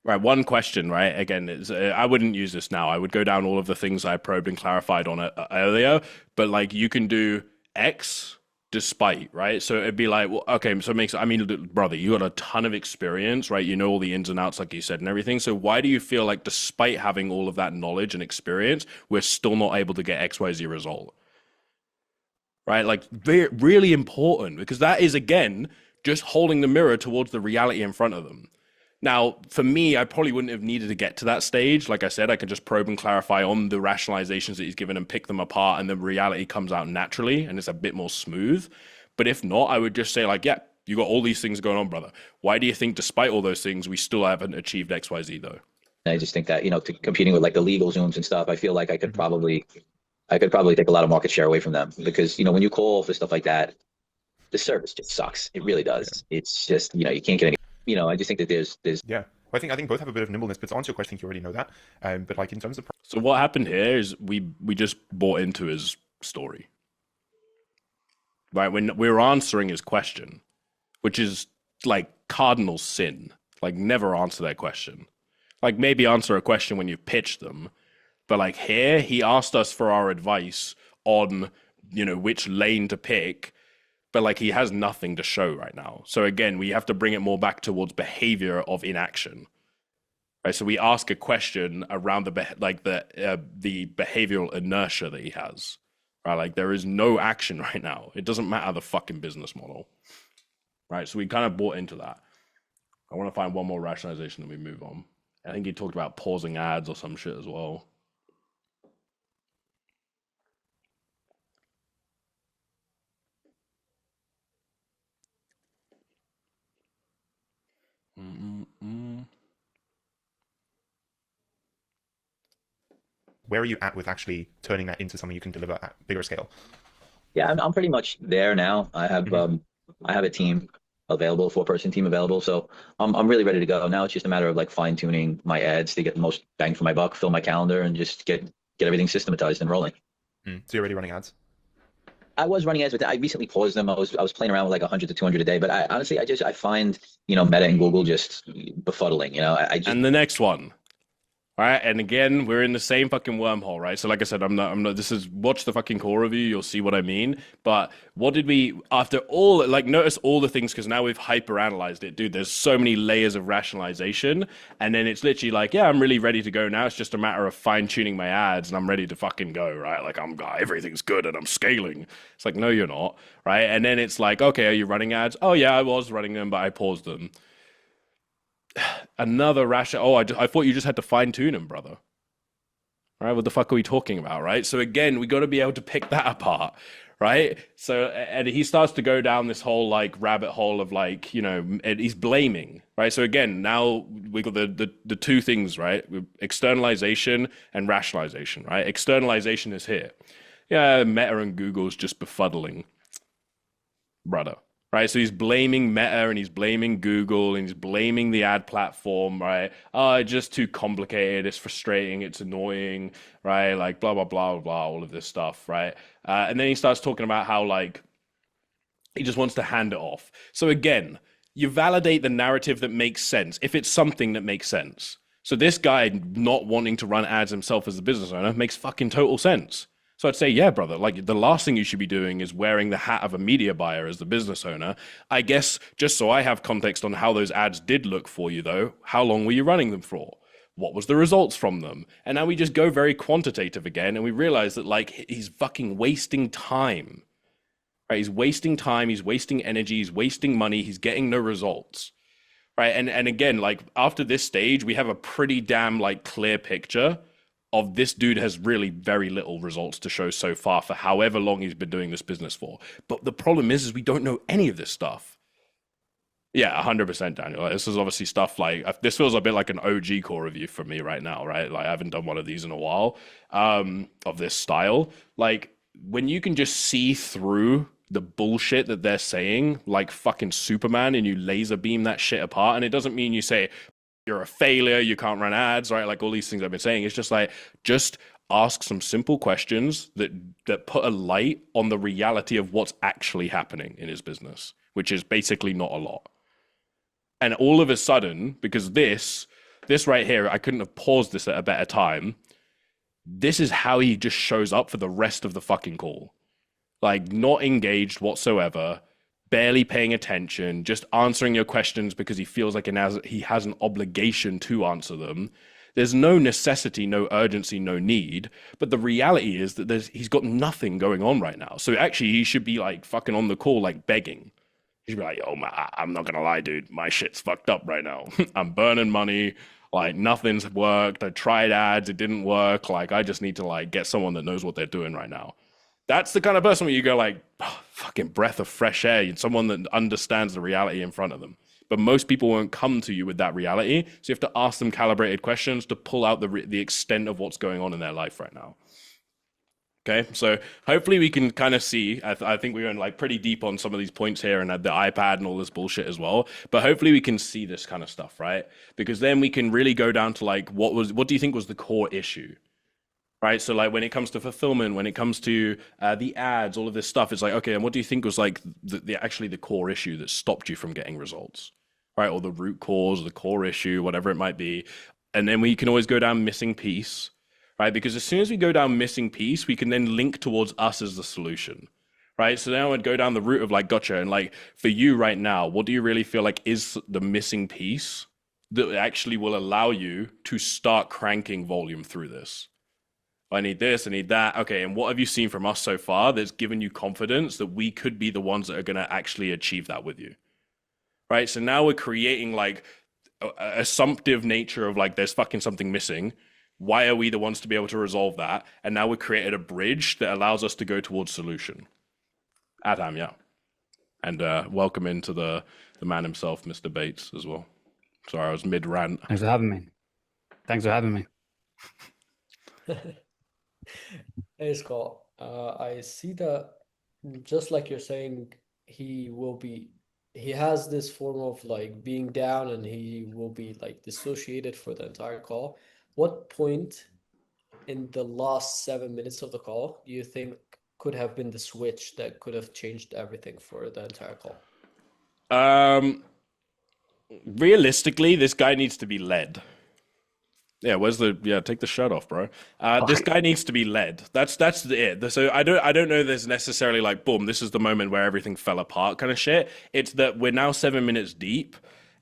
Right. One question, right? Again, is I wouldn't use this now. I would go down all of the things I probed and clarified on it earlier, but like you can do X despite, right? So it'd be like, well, okay, so brother, you got a ton of experience, right? You know all the ins and outs, like you said, and everything. So why do you feel like despite having all of that knowledge and experience, we're still not able to get XYZ result? Right? Like really important, because that is, again, just holding the mirror towards the reality in front of them. Now, for me, I probably wouldn't have needed to get to that stage. Like I said, I can just probe and clarify on the rationalizations that he's given and pick them apart, and the reality comes out naturally and it's a bit more smooth. But if not, I would just say like, yeah, you got all these things going on, brother. Why do you think despite all those things, we still haven't achieved XYZ though? I just think that, competing with like the legal zooms and stuff, I feel like I could probably take a lot of market share away from them because, when you call for stuff like that, the service just sucks. It really does. It's just, you can't get any, I just think that there's. Yeah. Well, I think both have a bit of nimbleness, but to answer your question, I think you already know that. But like in terms of. So what happened here is we just bought into his story. Right? When we were answering his question, which is like cardinal sin, like never answer that question. Like maybe answer a question when you've pitched them. But like here, he asked us for our advice on, which lane to pick. But like he has nothing to show right now. So again, we have to bring it more back towards behavior of inaction. Right? So we ask a question around the behavioral inertia that he has. Right? Like there is no action right now. It doesn't matter the fucking business model. Right? So we kind of bought into that. I want to find one more rationalization and we move on. I think he talked about pausing ads or some shit as well. Where are you at with actually turning that into something you can deliver at bigger scale? Yeah, I'm pretty much there now. I have a team available, 4-person team available. So I'm really ready to go. Now it's just a matter of like fine tuning my ads to get the most bang for my buck, fill my calendar, and just get everything systematized and rolling. So you're already running ads? I was running ads, but I recently paused them. I was playing around with like 100 to 200 a day. But I find Meta and Google just befuddling. And the next one. All right, and again, we're in the same fucking wormhole, right? So like I said, I'm not, this is, watch the fucking core review, you'll see what I mean. But what did we, after all, like notice all the things, because now we've hyper-analyzed it. Dude, there's so many layers of rationalization. And then it's literally like, yeah, I'm really ready to go now. It's just a matter of fine-tuning my ads and I'm ready to fucking go, right? Like everything's good and I'm scaling. It's like, no, you're not, right? And then it's like, okay, are you running ads? Oh yeah, I was running them, but I paused them. Another ration. Oh, I thought you just had to fine tune him, brother. All right, what the fuck are we talking about, right? So again, we got to be able to pick that apart, right? So, and he starts to go down this whole like rabbit hole of like, and he's blaming, right? So again, now we got the two things, right? Externalization and rationalization, right? Externalization is here. Yeah, Meta and Google's just befuddling, brother. Right, so he's blaming Meta and he's blaming Google and he's blaming the ad platform, right? Oh, it's just too complicated, it's frustrating, it's annoying, right? Like blah, blah, blah, blah, all of this stuff, right? And then he starts talking about how like, he just wants to hand it off. So again, you validate the narrative that makes sense, if it's something that makes sense. So this guy not wanting to run ads himself as a business owner makes fucking total sense. So I'd say, yeah, brother, like the last thing you should be doing is wearing the hat of a media buyer as the business owner. I guess just so I have context on how those ads did look for you, though, how long were you running them for? What was the results from them? And now we just go very quantitative again, and we realize that like he's fucking wasting time. Right? He's wasting time, he's wasting energy, he's wasting money, he's getting no results. Right? And again, like after this stage, we have a pretty damn like clear picture of this dude has really very little results to show so far for however long he's been doing this business for. But the problem is we don't know any of this stuff. Yeah, 100%, Daniel. This is obviously stuff like, this feels a bit like an OG core review for me right now, right? Like I haven't done one of these in a while, of this style. Like when you can just see through the bullshit that they're saying, like fucking Superman, and you laser beam that shit apart. And it doesn't mean you say, you're a failure, you can't run ads, right? Like all these things I've been saying. It's just like, just ask some simple questions that put a light on the reality of what's actually happening in his business, which is basically not a lot. And all of a sudden, because this right here, I couldn't have paused this at a better time. This is how he just shows up for the rest of the fucking call. Like not engaged whatsoever, barely paying attention, just answering your questions because he feels like he has an obligation to answer them. There's no necessity, no urgency, no need. But the reality is that he's got nothing going on right now. So actually he should be like fucking on the call, like begging. He'd be like, yo, man, I'm not gonna lie, dude. My shit's fucked up right now. I'm burning money. Like nothing's worked. I tried ads, it didn't work. Like I just need to like get someone that knows what they're doing right now. That's the kind of person where you go like, oh, fucking breath of fresh air. Someone that understands the reality in front of them. But most people won't come to you with that reality. So you have to ask them calibrated questions to pull out the extent of what's going on in their life right now. Okay, so hopefully we can kind of see. I think we went like pretty deep on some of these points here and the iPad and all this bullshit as well. But hopefully we can see this kind of stuff, right? Because then we can really go down to like what do you think was the core issue, right? So like when it comes to fulfillment, when it comes to the ads, all of this stuff, it's like okay, and what do you think was like actually the core issue that stopped you from getting results, right? Or the root cause, the core issue, whatever it might be, and then we can always go down missing piece. Right, because as soon as we go down missing piece, we can then link towards us as the solution, right? So now I'd go down the route of like, gotcha. And like for you right now, what do you really feel like is the missing piece that actually will allow you to start cranking volume through this? I need this, I need that. Okay, and what have you seen from us so far that's given you confidence that we could be the ones that are going to actually achieve that with you, right? So now we're creating like a assumptive nature of like, there's fucking something missing. Why are we the ones to be able to resolve that? And now we've created a bridge that allows us to go towards solution. Adam, yeah. And welcome into the man himself, Mr. Bates, as well. Sorry, I was mid-rant. Thanks for having me. Thanks for having me. Hey, Scott. I see that just like you're saying, he has this form of like being down and he will be like dissociated for the entire call. What point in the last 7 minutes of the call do you think could have been the switch that could have changed everything for the entire call? Realistically, this guy needs to be led. Yeah, take the shirt off, bro. This guy needs to be led. That's it. So I don't know there's necessarily like, boom, this is the moment where everything fell apart kind of shit. It's that we're now 7 minutes deep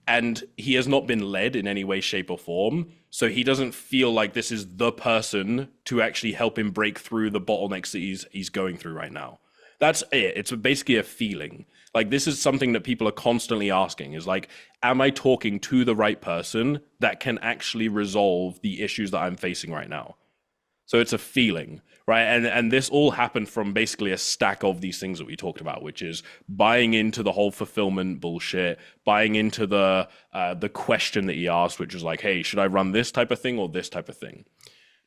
and he has not been led in any way, shape, or form. So he doesn't feel like this is the person to actually help him break through the bottlenecks that he's going through right now. That's it. It's basically a feeling. Like this is something that people are constantly asking is like, am I talking to the right person that can actually resolve the issues that I'm facing right now? So it's a feeling, right? And this all happened from basically a stack of these things that we talked about, which is buying into the whole fulfillment bullshit, buying into the question that he asked, which was like, hey, should I run this type of thing or this type of thing?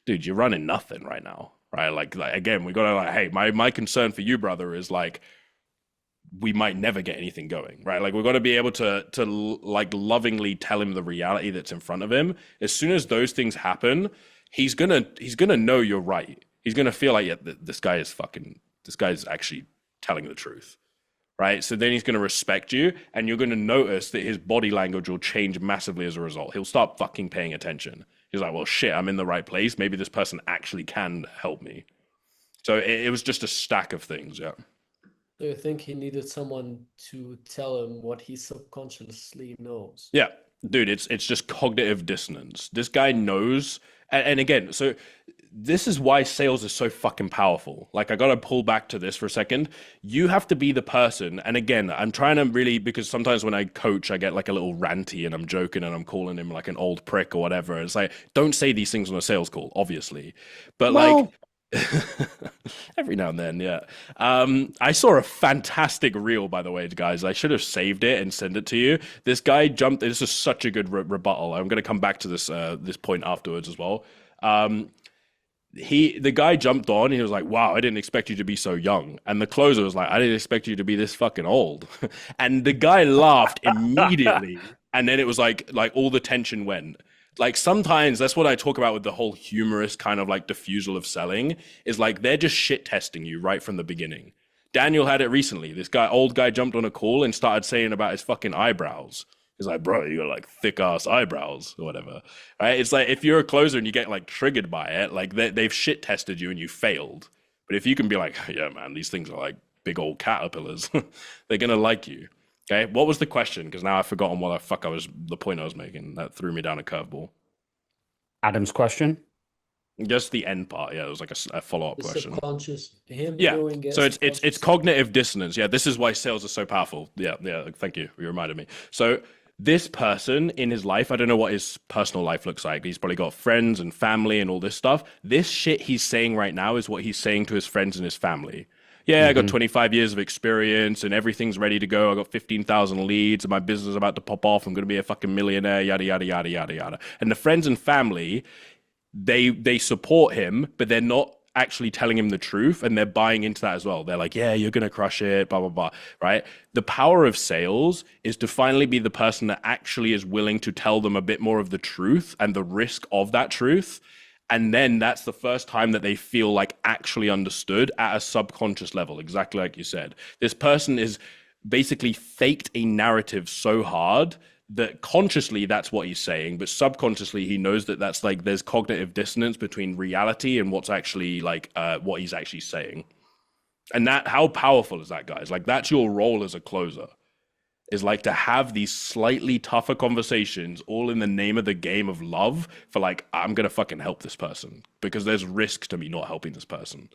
Dude, you're running nothing right now, right? Like again, we got to like, hey, my concern for you, brother, is like, we might never get anything going, right? Like we're going to be able to like lovingly tell him the reality that's in front of him. As soon as those things happen, he's gonna know you're right. He's gonna feel like, yeah, this guy is actually telling the truth, right? So then he's gonna respect you, and you're gonna notice that his body language will change massively as a result. He'll start fucking paying attention. He's like, well, shit, I'm in the right place. Maybe this person actually can help me. So it was just a stack of things, yeah. Do you think he needed someone to tell him what he subconsciously knows? Yeah, dude, it's just cognitive dissonance. This guy knows. And again, so this is why sales is so fucking powerful. Like, I got to pull back to this for a second. You have to be the person. And again, I'm trying to really, because sometimes when I coach, I get like a little ranty and I'm joking and I'm calling him like an old prick or whatever. It's like, don't say these things on a sales call, obviously. But like, every now and then, yeah. I saw a fantastic reel, by the way, guys. I should have saved it and sent it to you. This guy jumped. This is such a good rebuttal. I'm going to come back to this point afterwards as well. The guy jumped on. He was like, "Wow, I didn't expect you to be so young." And the closer was like, "I didn't expect you to be this fucking old." And the guy laughed immediately, and then it was like all the tension went. Like sometimes that's what I talk about with the whole humorous kind of like diffusal of selling is like they're just shit testing you right from the beginning. Daniel had it recently. This old guy jumped on a call and started saying about his fucking eyebrows. He's like, bro, you got like thick ass eyebrows or whatever. Right? It's like if you're a closer and you get like triggered by it, like they've shit tested you and you failed. But if you can be like, yeah, man, these things are like big old caterpillars, they're gonna like you. Okay, what was the question? Because now I've forgotten the point I was making. That threw me down a curveball. Adam's question? Just the end part. Yeah, it was like a follow-up The question. subconscious, him Yeah. doing it. So it's subconscious. cognitive dissonance. Yeah, this is why sales are so powerful. Yeah, yeah. Thank you. You reminded me. So this person in his life, I don't know what his personal life looks like. He's probably got friends and family and all this stuff. This shit he's saying right now is what he's saying to his friends and his family. Yeah, I got 25 years of experience and everything's ready to go. I got 15,000 leads and my business is about to pop off. I'm going to be a fucking millionaire, yada, yada, yada, yada, yada. And the friends and family, they support him, but they're not actually telling him the truth, and they're buying into that as well. They're like, yeah, you're gonna crush it, blah blah blah, right? The power of sales is to finally be the person that actually is willing to tell them a bit more of the truth and the risk of that truth, and then that's the first time that they feel like actually understood at a subconscious level. Exactly like you said, this person is basically faked a narrative so hard that consciously that's what he's saying, but subconsciously he knows that that's like there's cognitive dissonance between reality and what's actually like what he's actually saying. And that, how powerful is that, guys? Like, that's your role as a closer, is like to have these slightly tougher conversations all in the name of the game of love for like, I'm gonna fucking help this person because there's risk to me not helping this person.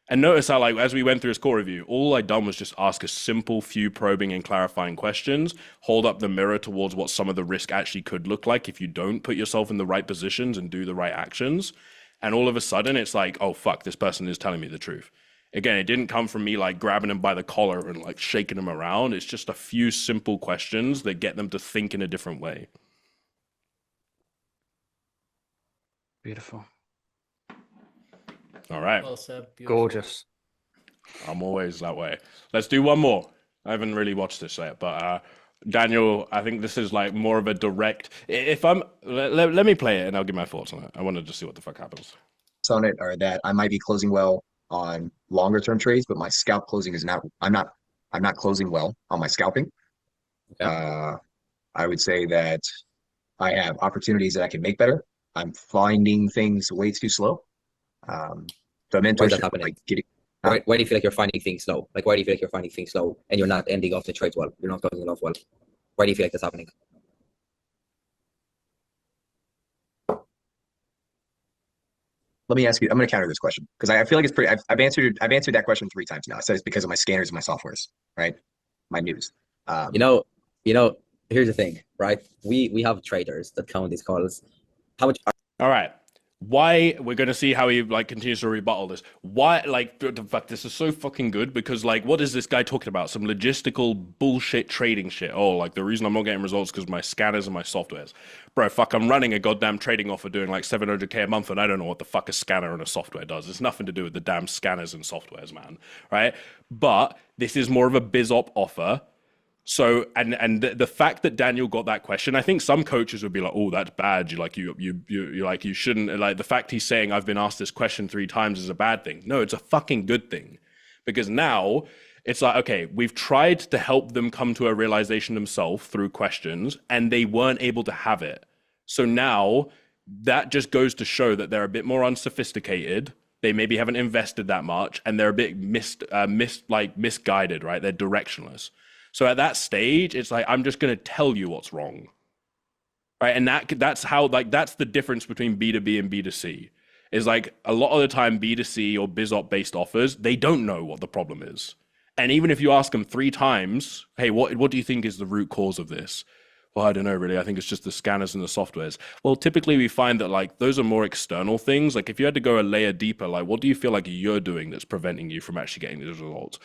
And notice how, like, as we went through his core review, all I done was just ask a simple few probing and clarifying questions, hold up the mirror towards what some of the risk actually could look like if you don't put yourself in the right positions and do the right actions. And all of a sudden, it's like, oh, fuck, this person is telling me the truth. Again, it didn't come from me, like, grabbing him by the collar and, like, shaking him around. It's just a few simple questions that get them to think in a different way. Beautiful. All right. Well said, beautiful. Gorgeous. I'm always that way. Let's do one more. I haven't really watched this yet, but Daniel, I think this is like more of a direct. If I'm, let me play it and I'll give my thoughts on it. I wanted to see what the fuck happens. On it, or that I might be closing well on longer term trades, but my scalp closing is not. I'm not closing well on my scalping. I would say that I have opportunities that I can make better. I'm finding things way too slow. So Why is mentorship, that happening? like getting. Why do you feel like you're finding things slow? Like, why do you feel like you're finding things slow and you're not ending off the trades well? You're not closing it off well. Why do you feel like that's happening? Let me ask you. I'm going to counter this question because I feel like it's pretty. I've answered that question 3 times now. I said it's because of my scanners and my softwares, right? My news. You know. Here's the thing, right? We have traders that come on these calls. How much? All right. Why, we're going to see how he like continues to rebuttal this. Why, like, the fact this is so fucking good because, like, what is this guy talking about? Some logistical bullshit trading shit. Oh, like, the reason I'm not getting results because my scanners and my softwares. Bro, fuck, I'm running a goddamn trading offer doing like 700K a month and I don't know what the fuck a scanner and a software does. It's nothing to do with the damn scanners and softwares, man. Right? But this is more of a biz op offer. So, and the fact that Daniel got that question, I think some coaches would be like, "Oh, that's bad. You shouldn't." Like, the fact he's saying I've been asked this question 3 times is a bad thing. No, it's a fucking good thing, because now it's like, okay, we've tried to help them come to a realization themselves through questions, and they weren't able to have it. So now that just goes to show that they're a bit more unsophisticated. They maybe haven't invested that much, and they're a bit misguided, right? They're directionless. So at that stage, it's like, I'm just going to tell you what's wrong, right? And that's how, like, that's the difference between B2B and B2C. Is like, a lot of the time, B2C or BizOp based offers, they don't know what the problem is. And even if you ask them 3 times, hey, what do you think is the root cause of this? Well, I don't know, really. I think it's just the scanners and the softwares. Well, typically we find that, like, those are more external things. Like, if you had to go a layer deeper, like, what do you feel like you're doing that's preventing you from actually getting these results?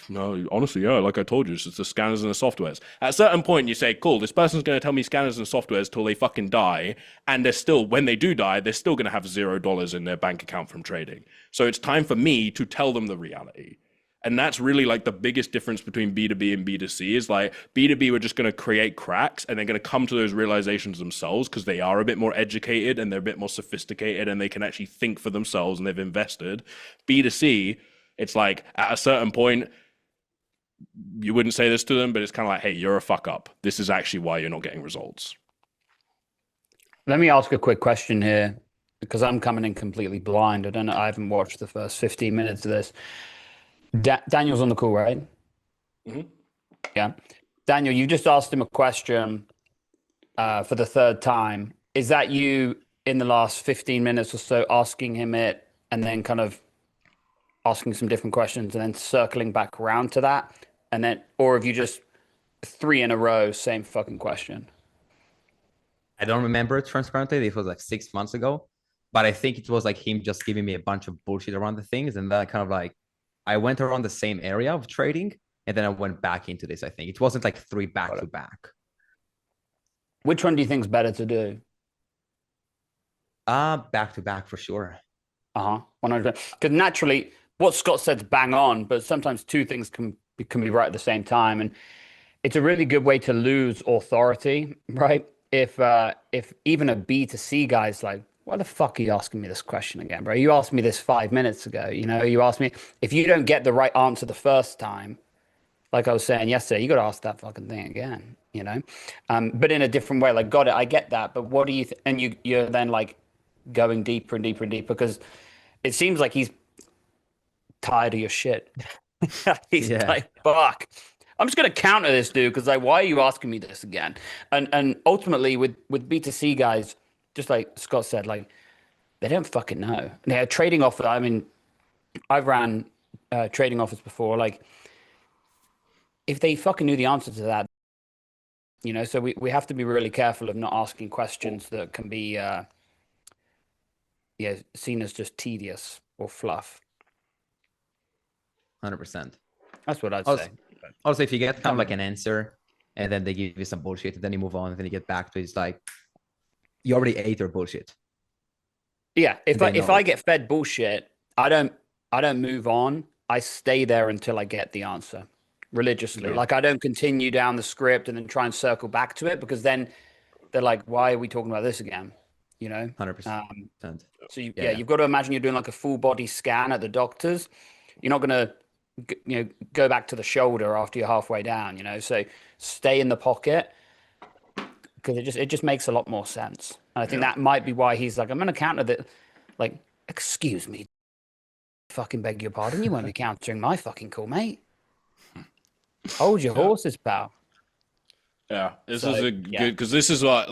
No, honestly, yeah, like I told you, it's just the scanners and the softwares. At a certain point, you say, cool, this person's going to tell me scanners and softwares till they fucking die. And they're still, when they do die, they're still going to have $0 in their bank account from trading. So it's time for me to tell them the reality. And that's really like the biggest difference between B2B and B2C is like B2B, we're just going to create cracks and they're going to come to those realizations themselves because they are a bit more educated and they're a bit more sophisticated and they can actually think for themselves and they've invested. B2C, it's like at a certain point, you wouldn't say this to them, but it's kind of like, hey, you're a fuck up. This is actually why you're not getting results. Let me ask a quick question here because I'm coming in completely blind. I haven't watched the first 15 minutes of this. Daniel's on the call, right? Mm-hmm. Yeah. Daniel, you just asked him a question for the 3rd time. Is that you in the last 15 minutes or so asking him it and then kind of asking some different questions and then circling back around to that? And then, or have you just 3 in a row, same fucking question? I don't remember it transparently. It was like 6 months ago, but I think it was like him just giving me a bunch of bullshit around the things. And then I kind of like, I went around the same area of trading and then I went back into this. I think it wasn't like 3 back to back. Which one do you think is better to do? Back to back for sure. 100%. Because naturally, what Scott said's bang on, but sometimes 2 things can be right at the same time, and it's a really good way to lose authority, right? If even a B to C guy's like, why the fuck are you asking me this question again, bro? You asked me this 5 minutes ago. You know, you asked me, if you don't get the right answer the first time, like I was saying yesterday, you got to ask that fucking thing again, you know? But in a different way, like, got it, I get that, but what do you, and you're then like going deeper and deeper and deeper, because it seems like he's tired of your shit. He's like, fuck, I'm just going to counter this dude, because like, why are you asking me this again? And ultimately with B2C guys, just like Scott said, like, they don't fucking know. They're trading off. I mean, I've ran trading offers before. Like, if they fucking knew the answer to that, you know, so we have to be really careful of not asking questions that can be seen as just tedious or fluff. 100%. That's what I'd say. Also, if you get kind of like an answer and then they give you some bullshit and then you move on and then you get back to it, it's like you already ate their bullshit. Yeah, if I get fed bullshit, I don't move on. I stay there until I get the answer religiously. Like, I don't continue down the script and then try and circle back to it, because then they're like, why are we talking about this again? You know? 100%. So you've got to imagine you're doing like a full body scan at the doctor's. You're not going to go back to the shoulder after you're halfway down, you know? So stay in the pocket, because it just makes a lot more sense. And I think that might be why he's like, I'm going to counter that. Like, excuse me, fucking beg your pardon, you won't be countering my fucking call, mate. Hold your horses, pal. Yeah, this is a good, because this is what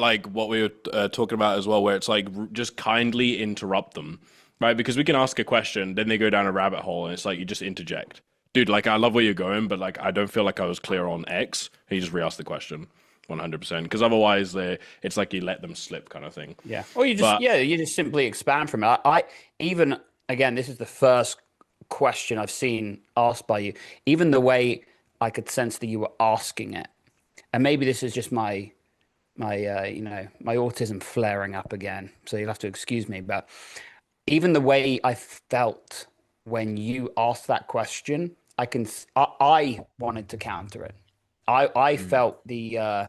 we were talking about as well, where it's like, just kindly interrupt them, right? Because we can ask a question, then they go down a rabbit hole, and it's like, you just interject. Dude, like, I love where you're going, but like, I don't feel like I was clear on X. And you just re-ask the question 100%, because otherwise it's like you let them slip kind of thing. Yeah. Or you just simply expand from it. I even, again, this is the first question I've seen asked by you. Even the way I could sense that you were asking it, and maybe this is just my autism flaring up again, so you'll have to excuse me, but even the way I felt when you asked that question, I wanted to counter it. I felt the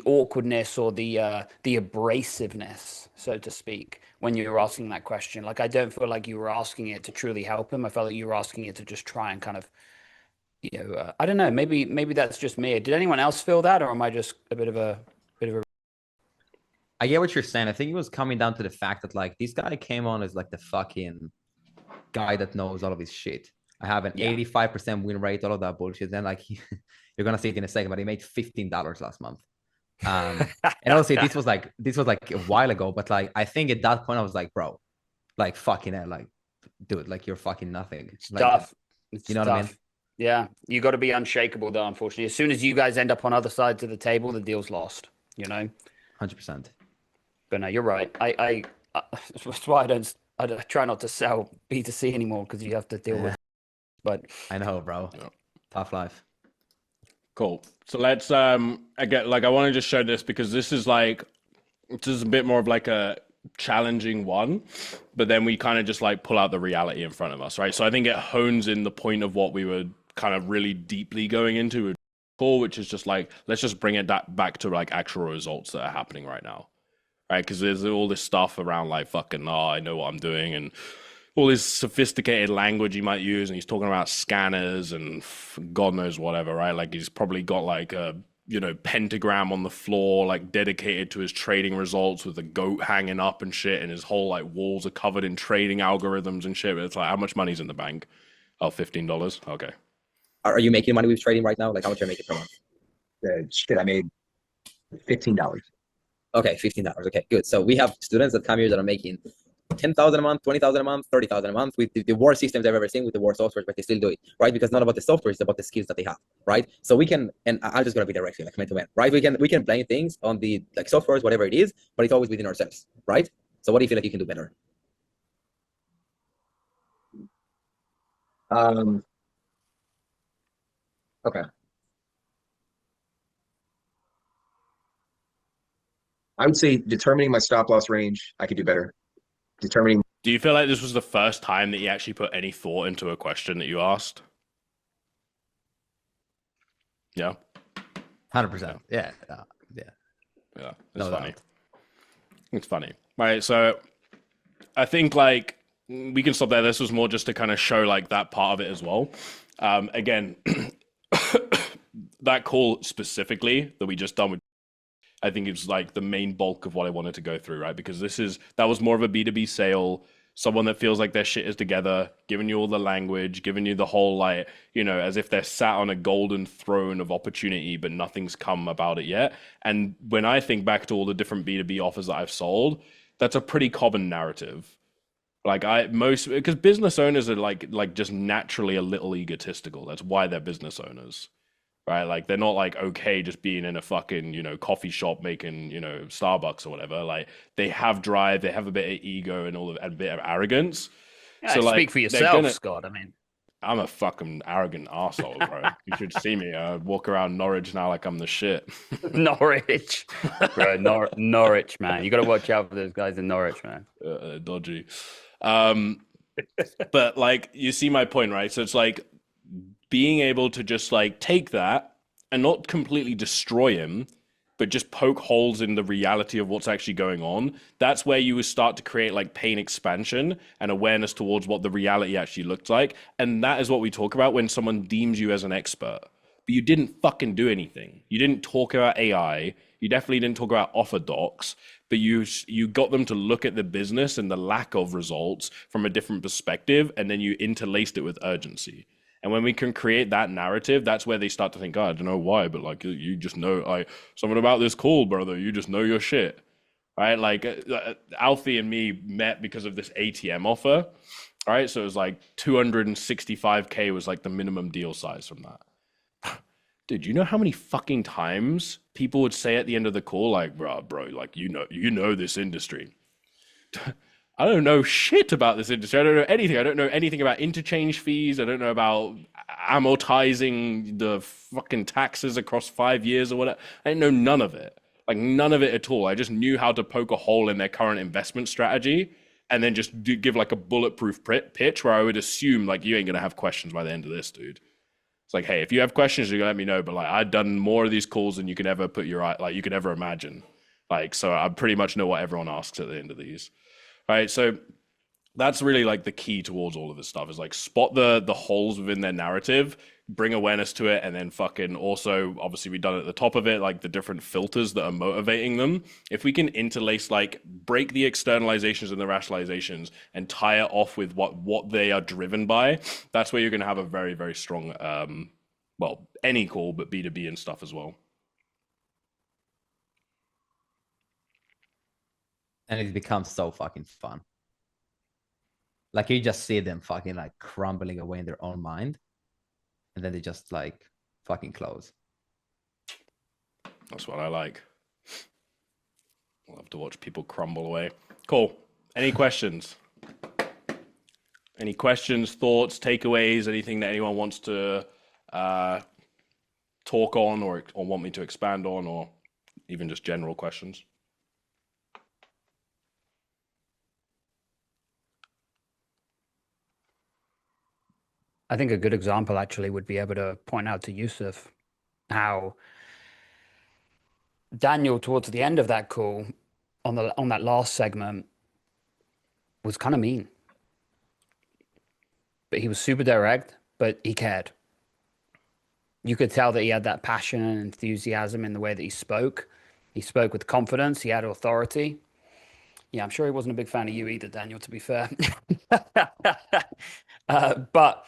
awkwardness or the abrasiveness, so to speak, when you were asking that question. Like, I don't feel like you were asking it to truly help him. I felt like you were asking it to just try and kind of, I don't know. Maybe that's just me. Did anyone else feel that, or am I just a bit of a? I get what you're saying. I think it was coming down to the fact that like this guy came on as like the fucking guy that knows all of his shit. I have an 85% win rate, all of that bullshit. Then like you're gonna see it in a second, but he made $15 last month. And obviously this was like a while ago, but like I think at that point I was like, bro, like fucking hell, like dude, like you're fucking nothing. It's like, tough. You know what I mean? Yeah, you got to be unshakable though. Unfortunately, as soon as you guys end up on other sides of the table, the deal's lost. You know, 100%. But no, you're right. I that's why I try not to sell B2C anymore, because you have to deal with. But I know, bro. Tough life. Cool. So let's I want to just show this, because this is a bit more of like a challenging one, but then we kind of just like pull out the reality in front of us, right? So I think it hones in the point of what we were kind of really deeply going into, which is just like, let's just bring it back to like actual results that are happening right now, right? Because there's all this stuff around like fucking, I know what I'm doing, and all this sophisticated language he might use, and he's talking about scanners and God knows whatever, right? Like he's probably got like a pentagram on the floor, like dedicated to his trading results, with a goat hanging up and shit, and his whole like walls are covered in trading algorithms and shit. But it's like, how much money's in the bank? Oh, $15. Okay. Are you making money with trading right now? Like, how much are you making per month? Shit, I made $15. Okay, $15. Okay, good. So we have students that come here that are making 10,000 a month, 20,000 a month, 30,000 a month with the worst systems I've ever seen, with the worst software, but they still do it, right? Because not about the software, it's about the skills that they have, right? So we can, and I'm just gonna be direct here, like man to man, right? We can blame things on the like softwares, whatever it is, but it's always within ourselves, right? So what do you feel like you can do better? Okay. I would say determining my stop loss range, I could do better. Determining. Do you feel like this was the first time that you actually put any thought into a question that you asked? Yeah. 100%. Yeah. Yeah. Yeah. It's No funny. doubt. It's funny. Right. So I think like we can stop there. This was more just to kind of show like that part of it as well. Again, that call specifically that we just done with, I think it's like the main bulk of what I wanted to go through, right? Because that was more of a B2B sale, someone that feels like their shit is together, giving you all the language, giving you the whole like, you know, as if they're sat on a golden throne of opportunity, but nothing's come about it yet. And when I think back to all the different B2B offers that I've sold, that's a pretty common narrative. Like because business owners are like just naturally a little egotistical. That's why they're business owners. Right? Like they're not like okay just being in a fucking, you know, coffee shop making, you know, Starbucks or whatever. Like they have drive, they have a bit of ego and all of a bit of arrogance. Yeah, So like speak for they're yourself, gonna, Scott. I mean, I'm a fucking arrogant asshole, bro. You should see me. I walk around Norwich now like I'm the shit. Norwich, bro. Norwich, man. You got to watch out for those guys in Norwich, man. Dodgy. But like you see my point, right? So it's like being able to just like take that and not completely destroy him, but just poke holes in the reality of what's actually going on. That's where you would start to create like pain expansion and awareness towards what the reality actually looks like. And that is what we talk about when someone deems you as an expert. But you didn't fucking do anything. You didn't talk about AI. You definitely didn't talk about offer docs, but you got them to look at the business and the lack of results from a different perspective, and then you interlaced it with urgency. And when we can create that narrative, that's where they start to think, oh, I don't know why, but like you just know, like something about this call, brother. You just know your shit, right? Like Alfie and me met because of this ATM offer, right? So it was like 265K was like the minimum deal size from that. Dude, you know how many fucking times people would say at the end of the call, like, bro, like you know this industry. I don't know shit about this industry. I don't know anything. I don't know anything about interchange fees. I don't know about amortizing the fucking taxes across 5 years or whatever. I didn't know none of it. Like none of it at all. I just knew how to poke a hole in their current investment strategy and then just give like a bulletproof pitch where I would assume like you ain't going to have questions by the end of this, dude. It's like, hey, if you have questions, you can let me know. But like I've done more of these calls than you could ever you could ever imagine. Like, so I pretty much know what everyone asks at the end of these. Right, so that's really like the key towards all of this stuff is like spot the holes within their narrative, bring awareness to it, and then fucking also obviously we've done at the top of it like the different filters that are motivating them. If we can interlace like break the externalizations and the rationalizations and tie it off with what they are driven by, that's where you're going to have a very, very strong well, any call but B2B and stuff as well. And it becomes so fucking fun. Like you just see them fucking like crumbling away in their own mind. And then they just like fucking close. That's what I like. I love to watch people crumble away. Cool. Any questions? Any questions, thoughts, takeaways, anything that anyone wants to talk on or want me to expand on, or even just general questions? I think a good example actually would be able to point out to Yusuf how Daniel towards the end of that call on that last segment was kind of mean. But he was super direct, but he cared. You could tell that he had that passion and enthusiasm in the way that he spoke. He spoke with confidence. He had authority. Yeah, I'm sure he wasn't a big fan of you either, Daniel, to be fair. But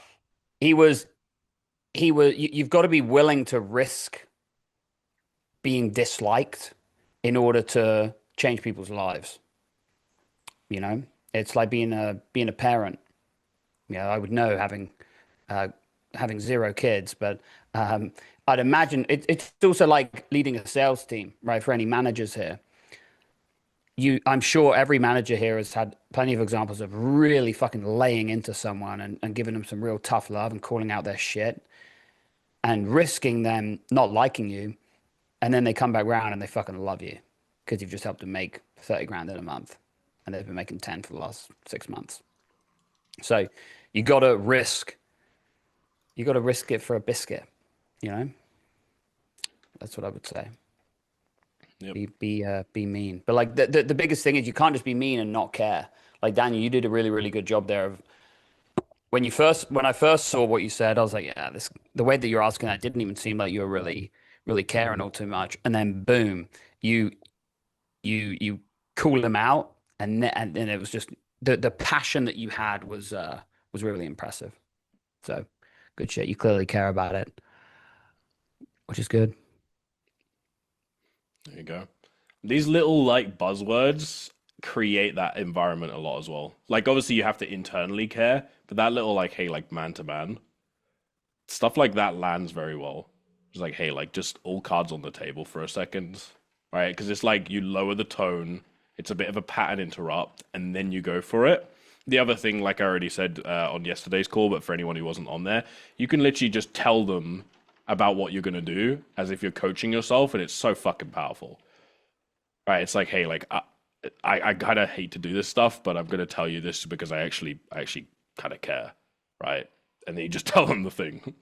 you've got to be willing to risk being disliked in order to change people's lives. You know, it's like being a parent. You know, I would know having 0 kids, but I'd imagine it's also like leading a sales team, right? For any managers here, I'm sure every manager here has had plenty of examples of really fucking laying into someone and giving them some real tough love and calling out their shit and risking them not liking you, and then they come back around and they fucking love you because you've just helped them make 30 grand in a month, and they've been making 10 for the last 6 months. So you got to risk. You got to risk it for a biscuit, you know. That's what I would say. Yep. Be mean, but like the biggest thing is you can't just be mean and not care. Like Daniel, you did a really good job there. Of when I first saw what you said, I was like, yeah, the way that you're asking that didn't even seem like you were really caring all too much. And then boom, you call them out, and it was just the passion that you had was really impressive. So good shit. You clearly care about it, which is good. There you go. These little like buzzwords create that environment a lot as well. Like obviously you have to internally care, but that little like, hey, like man to man, stuff like that lands very well. It's like, hey, like just all cards on the table for a second, right? Because it's like you lower the tone. It's a bit of a pattern interrupt, and then you go for it. The other thing, like I already said on yesterday's call, but for anyone who wasn't on there, you can literally just tell them about what you're going to do as if you're coaching yourself, and it's so fucking powerful. Right? It's like, hey, like I kind of hate to do this stuff, but I'm going to tell you this because I actually kind of care, right? And then you just tell them the thing.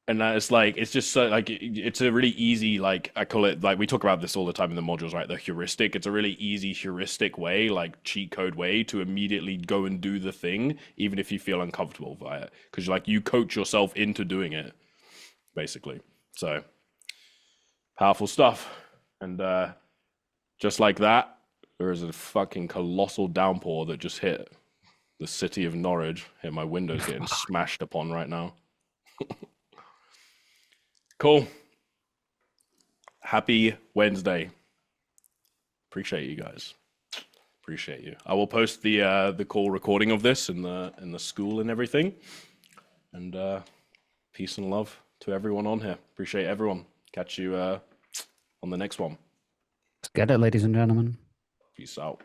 And it's like, it's just so like, it's a really easy, like I call it, like we talk about this all the time in the modules, right? The heuristic. It's a really easy heuristic way, like cheat code way to immediately go and do the thing, even if you feel uncomfortable by it. Because like you coach yourself into doing it, basically. So powerful stuff. And just like that, there is a fucking colossal downpour that just hit the city of Norwich. Here, my window's getting smashed upon right now. Cool. Happy Wednesday. Appreciate you guys. Appreciate you. I will post the call recording of this in the school and everything. And peace and love to everyone on here. Appreciate everyone. Catch you on the next one. Let's get it, ladies and gentlemen. Peace out.